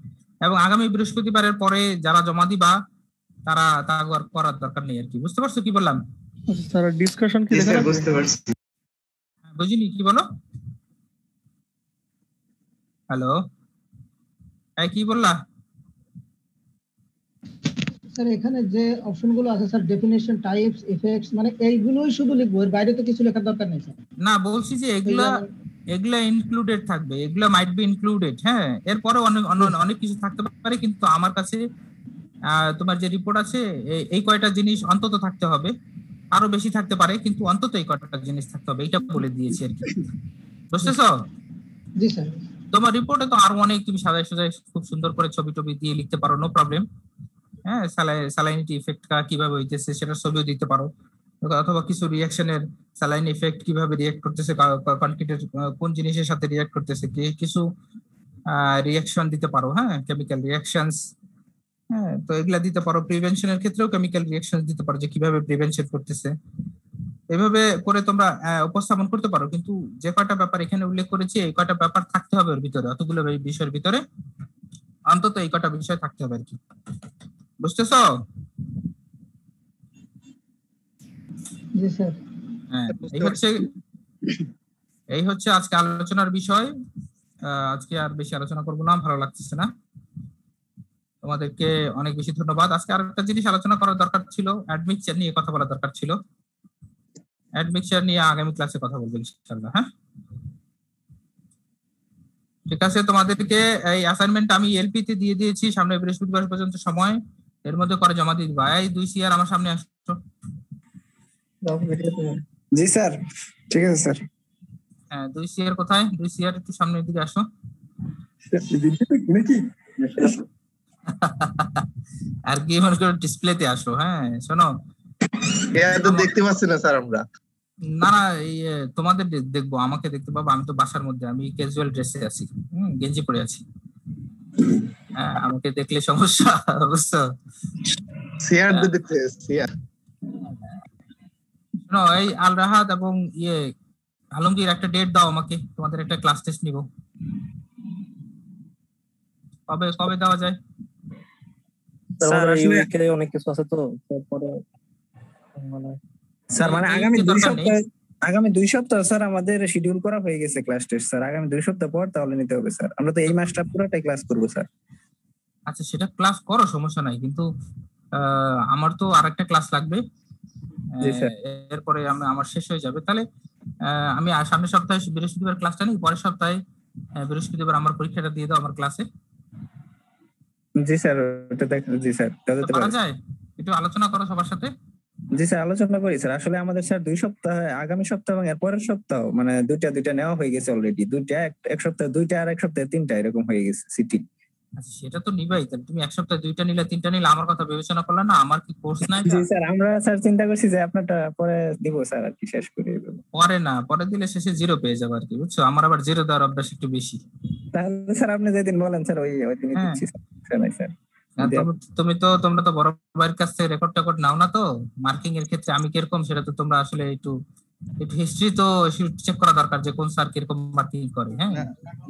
এবং আগামী বৃহস্পতিবারের পরে যারা জমা দিবা তারা তা আর করার দরকার নেই আর কি। বুঝতে পারছো কি বললাম? স্যার ডিসকাশন কি জি লেখা স্যার, আছে? বুঝতে পারছি। বুঝিনি, কি বলো? হ্যালো, কি বললা? স্যার এখানে যে অপশনগুলো আছে স্যার, ডেফিনিশন, টাইপস, ইফেক্টস, মানে এইগুলোই শুধু লিখবো, এর বাইরে তো কিছু লেখার দরকার নেই স্যার। না, বলছি যে এগুলা ইনক্লুডেড থাকবে, এগুলা মাইট বি ইনক্লুডেড, হ্যাঁ। এরপরে অনেক কিছু থাকতে পারে, কিন্তু আমার কাছে তোমার যে রিপোর্ট আছে এই কয়টা জিনিস অন্তত থাকতে হবে। আরো বেশি থাকতে পারে, কিন্তু অন্তত এই কয়টা জিনিস থাকতে হবে, এটা বলে দিয়েছি আর কি। বুঝতেছো? জি স্যার। তোমার রিপোর্টে তো আরো অনেক, তুমি সাজায় সাজায় খুব সুন্দর করে ছবি টবি দিয়ে লিখতে পারো, নো প্রবলেম। হ্যাঁ, স্যালাইনিটি ইফেক্ট কিভাবে হইতেছে সেটা ছবিও দিতে পারো, অথবা কিছু রিঅ্যাকশনের স্যালাইন ইফেক্ট কিভাবে রিঅ্যাক্ট করতেছে, কনক্রিটের কোন জিনিসের সাথে রিঅ্যাক্ট করতেছে, কিছু রিঅ্যাকশন দিতে পারো, হ্যাঁ, কেমিক্যাল রিঅ্যাকশনস, হ্যাঁ, তো এগুলা দিতে পারো। প্রিভেনশনের ক্ষেত্রেও কেমিক্যাল রিঅ্যাকশন দিতে পারো, যে কিভাবে প্রিভেনশন করতেছে। এভাবে করে তোমরা উপস্থাপন করতে পারো। কিন্তু যে কয়টা ব্যাপার এখানে উল্লেখ করেছি, এই কয়টা ব্যাপার থাকতে হবে ওর ভিতরে, অতগুলো বিষয়ের ভিতরে অন্তত এই কয়টা বিষয় থাকতে হবে আর কি। বুঝতেছো? জি স্যার। হ্যাঁ, এই হচ্ছে আজকে আলোচনার বিষয়। আজকে আর বেশি আলোচনা করবো না, ভালো লাগতেছে না। তোমাদেরকে অনেক বেশি ধন্যবাদ। আজকে আর একটা জিনিস আলোচনা করার দরকার ছিল, অ্যাডমিকচার নিয়ে কথা বলা দরকার ছিল। অ্যাডমিকচার নিয়ে আগামী ক্লাসে কথা বলবো ইনশাআল্লাহ। হ্যাঁ, ঠিক আছে। তোমাদেরকে এই অ্যাসাইনমেন্ট আমি এলপি তে দিয়ে দিয়েছি, সামনে বৃহস্পতিবার পর্যন্ত সময়, এর মধ্যে করে জমা দিয়ে দিবা। এই 2 সিআর আমার সামনে আসো। জি স্যার, ঠিক আছে স্যার। হ্যাঁ, 2 সিআর কোথায়? 2 সিআর একটু সামনের দিকে আসো। আর কি মনে করো ডিসপ্লেতে আসো। হ্যাঁ, শোনো, তো দেখতে পাচ্ছি না স্যার আমরা। না না, এই তোমাদের দেখবো, আমাকে দেখতে পাবো। আমি তো বাসার মধ্যে, আমি ক্যাজুয়াল ড্রেসে আছি, গেঞ্জি পরে আছি। হ্যাঁ, আমাকে দেখলে সমস্যা, বুঝছো? সিআর দেখতে সিআর। শোনো, এই আল রাহাত এবং আলমগীর একটা ডেট দাও আমাকে, তোমাদের একটা ক্লাস টেস্ট নিব। কবে দেওয়া যায়? স্যার এই উইকে অনেক কিছু আছে তো, তারপরে স্যার মানে আগামী 2 সপ্তাহ স্যার আমাদের শিডিউল করা হয়ে গেছে ক্লাস টেস্ট স্যার। আগামী 2 সপ্তাহ পর তাহলে নিতে হবে স্যার। আমরা তো এই মাসটা পুরোটাই ক্লাস করব স্যার। আচ্ছা, সেটা ক্লাস করো, সমস্যা নাই, কিন্তু আমার তো আরেকটা ক্লাস লাগবে। এরপরে আমার শেষ হয়ে যাবে। তাহলে আমি সামনের সপ্তাহে বৃহস্পতিবার ক্লাসটা নিই, পরের সপ্তাহে বৃহস্পতিবার আমার পরীক্ষাটা দিয়ে দাও আমার ক্লাসে। জি স্যার, ওটা দেখুন। জি স্যার, পারা যায়? একটু আলোচনা করো সবার সাথে। জি স্যার, আলোচনা করি স্যার। আসলে আমাদের স্যার 2 সপ্তাহ, আগামী সপ্তাহ এবং এর পরের সপ্তাহ মানে দুইটা নেওয়া হয়ে গেছে অলরেডি। এক সপ্তাহে 2টা আর এক সপ্তাহে 3টা এরকম হয়ে গেছে সিটি। আচ্ছা, সেটা তো নিবাই। তাহলে তুমি এক সপ্তাহে 2টা নিলে 3টা নিলে আমার কথা বিবেচনা করলে না? আমার কি কোর্স নাই? জি স্যার, আমরা স্যার চিন্তা করছি যে আপনারটা পরে দিব স্যার, আর কি শেষ করে দেব। পরে দিলে শেষে 0 পেয়ে যাবে আর কি, বুঝছো? আমার আবার 0 দেওয়ার অভ্যাস একটু বেশি। তাহলে স্যার আপনি যেদিন বলেন স্যার ওই দিনই দিচ্ছি স্যার। নাই স্যার, তোমরা তো বড় ভাইয়ের কাছ থেকে রেকর্ড নাও না, তো মার্কিং এর ক্ষেত্রে আমি কিরকম সেটা তো তোমরা আসলে একটু হিস্ট্রি তো চেক করা দরকার, যে কোন স্যার কিরকম মার্কিং করে। হ্যাঁ,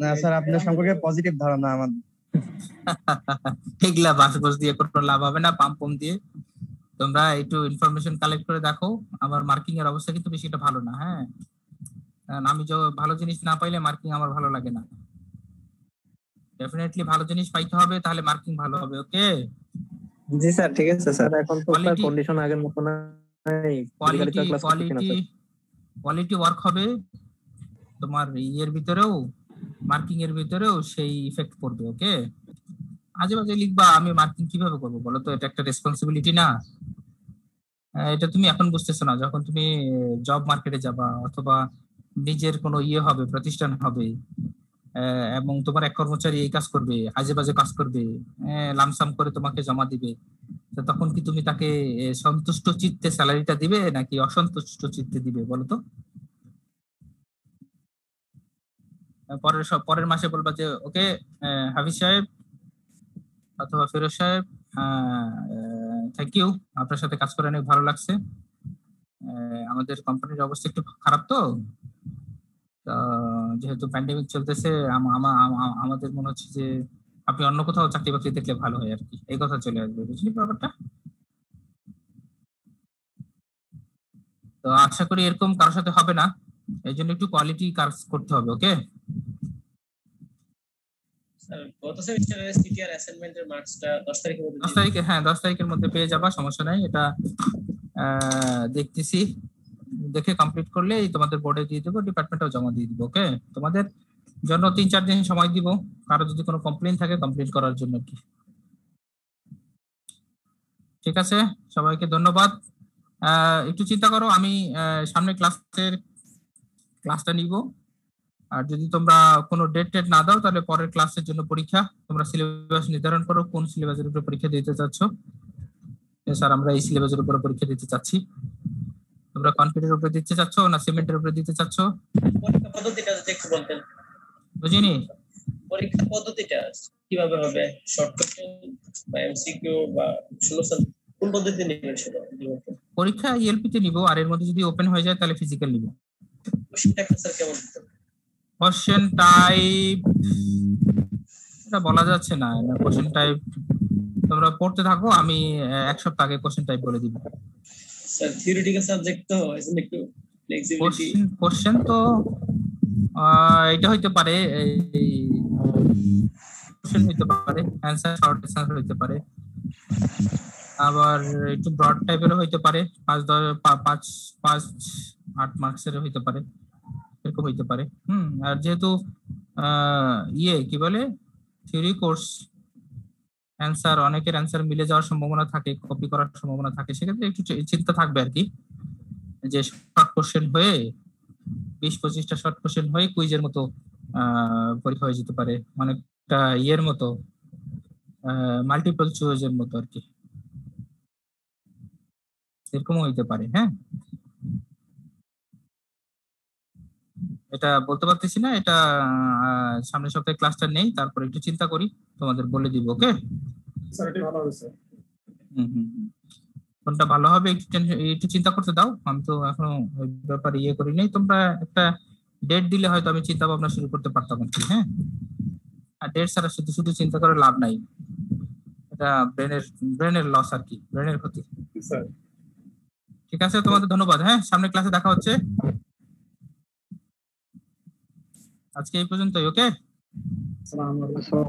না স্যার, আপনার সম্পর্কে পজিটিভ ধারণা আমাদের। এগুলা বাস দিয়ে কোনো লাভ হবে না, পাম্পম দিয়ে। তোমরা একটু ইনফরমেশন কালেক্ট করে দেখো। আমার মার্কিং এর অবস্থা কিন্তু বেশি একটা ভালো না। হ্যাঁ, আমি ভালো জিনিস না পাইলে মার্কিং আমার ভালো লাগে না। ডেফিনেটলি ভালো জিনিস পাইতে হবে, তাহলে মার্কিং ভালো হবে। ওকে জি স্যার, ঠিক আছে স্যার। এখন তো স্যার কন্ডিশন আগের মতো নাই, কোয়ালিটি ওয়ার্ক হবে তোমার ইয়ের ভিতরেও, মার্কিং এর ভিতরেও সেই ইফেক্ট পড়বে। ওকে আজে বাজে লিখবা, আমি মার্কিং কিভাবে করবো বলো তো? এটা একটা রেসপন্সিবিলিটি না? এটা তুমি এখন বুঝতেছো না, যখন তুমি জব মার্কেটে যাবা অথবা নিজের কোনো ইয়ে হবে, প্রতিষ্ঠান হবে, এবং তোমার এক কর্মচারী এই কাজ করবে, আজে বাজে কাজ করবে, লামসাম করে তোমাকে জমা দিবে, তখন কি তুমি তাকে সন্তুষ্ট চিত্তে স্যালারিটা দিবে নাকি অসন্তুষ্ট চিত্তে দিবে বলো তো? পরের মাসে বলবা যে ওকে হাফিজ সাহেব অথবা ফিরোজ সাহেব, থ্যাংক ইউ, আপনার সাথে কাজ করে অনেক ভালো লাগছে, আমাদের কোম্পানির অবস্থা একটু খারাপ, তো যেহেতু প্যান্ডেমিক চলতেছে আমাদের মনে হচ্ছে যে আপনি অন্য কোথাও চাকরি বাকরি দেখলে ভালো হয় আর কি, এই কথা চলে আসবে। বুঝলি ব্যাপারটা? তো আশা করি এরকম কারোর সাথে হবে না, এই জন্য একটু কোয়ালিটি কাজ করতে হবে। ওকে গত সেমিস্টারের সিটিআর অ্যাসাইনমেন্টের মার্কসটা 10 তারিখের মধ্যে 10 তারিখে, হ্যাঁ 10 তারিখের মধ্যে পেয়ে যাবা, সমস্যা নাই। এটা দেখতেছি, দেখে কমপ্লিট করলেই তোমাদের বোর্ডে দিয়ে দেবো, ডিপার্টমেন্টেও জমা দিয়ে দিব। ওকে তোমাদের জন্য 3-4 দিন সময় দিব, কারো যদি কোনো কমপ্লেইন থাকে কমপ্লিট করার জন্য কি। ঠিক আছে, সবাইকে ধন্যবাদ। একটু চিন্তা করো, আমি সামনে ক্লাসটা নিব, আর যদি তোমরা কোনো ডেট না দাও তাহলে পরের ক্লাসের জন্য পরীক্ষা, তোমরা সিলেবাস নির্ধারণ করো কোন সিলেবাসের উপরে পরীক্ষা দিতে চাচ্ছ। স্যার আমরা এই সিলেবাসের উপরে পরীক্ষা দিতে চাচ্ছি। তোমরা কনক্রিটের উপরে দিতে চাচ্ছ না সিমেন্টের উপরে দিতে চাচ্ছ? পরীক্ষা পদ্ধতিটা যদি একটু বলতেন। বুঝিনি পরীক্ষা পদ্ধতিটা কিভাবে হবে, শর্ট কোশ্চেন বা এমসিকিউ বা সলিউশন, কোন পদ্ধতি নেবেন সেটা পরীক্ষা ইএলপি তে নিব, আর এর মধ্যে যদি ওপেন হয়ে যায় তাহলে ফিজিক্যাল নিব। কোশ্চেনটা স্যার কেমন হবে? কোশ্চেন টাইপ এটা বলা যাচ্ছে না, কোশ্চেন টাইপ তোমরা পড়তে থাকো, আমি এক সপ্তাহ আগে কোশ্চেন টাইপ বলে দিব। স্যার থিওরিটিক্যাল সাবজেক্ট তো এজন্য একটু ফ্লেক্সিবিলিটি। কোশ্চেন তো এটা হইতে পারে, এই কোশ্চেন হইতে পারে, অ্যানসার শর্ট অ্যানসার হইতে পারে, আবার একটু ব্রড টাইপেরও হইতে পারে, 5-8 মার্কসের হইতে পারে, এরকম হইতে পারে। আর যেহেতু কি বলে থিওরি কোর্স, অ্যানসার অনেকের অ্যানসার মিলে যাওয়ার সম্ভাবনা থাকে, কপি করার সম্ভাবনা থাকে, সেক্ষেত্রে একটু চিন্তা থাকবে আর কি, যে শর্ট কোশ্চেন হয়ে 20-25টা শর্ট কোশ্চেন হয়ে কুইজের মতো পরীক্ষা হয়ে যেতে পারে, অনেকটা ইয়ের মতো, মাল্টিপল চয়েসের মতো আর কি, এরকমও হইতে পারে। হ্যাঁ এটা বলতে পারতেছি না, এটা সামনের সপ্তাহে ক্লাসটা নেই, তারপর একটু চিন্তা করি তোমাদের বলে দিব। ওকে স্যার এটা ভালো হবে স্যার। কোনটা ভালো হবে একটু চিন্তা করতে দাও, আমি তো এখনো ওই ব্যাপারে ইয়ে করি নাই। তোমরা একটা ডেট দিলে হয়তো আমি চিন্তা ভাবনা শুরু করতে পারতাম আর কি। হ্যাঁ আর ডেট ছাড়া শুধু শুধু চিন্তা করে লাভ নাই, এটা ব্রেনের লস আর কি, ব্রেনের ক্ষতি। ঠিক আছে, তোমাদের ধন্যবাদ। হ্যাঁ সামনে ক্লাসে দেখা হচ্ছে, আজকে এই পর্যন্তই। ওকে আসসালামু আলাইকুম।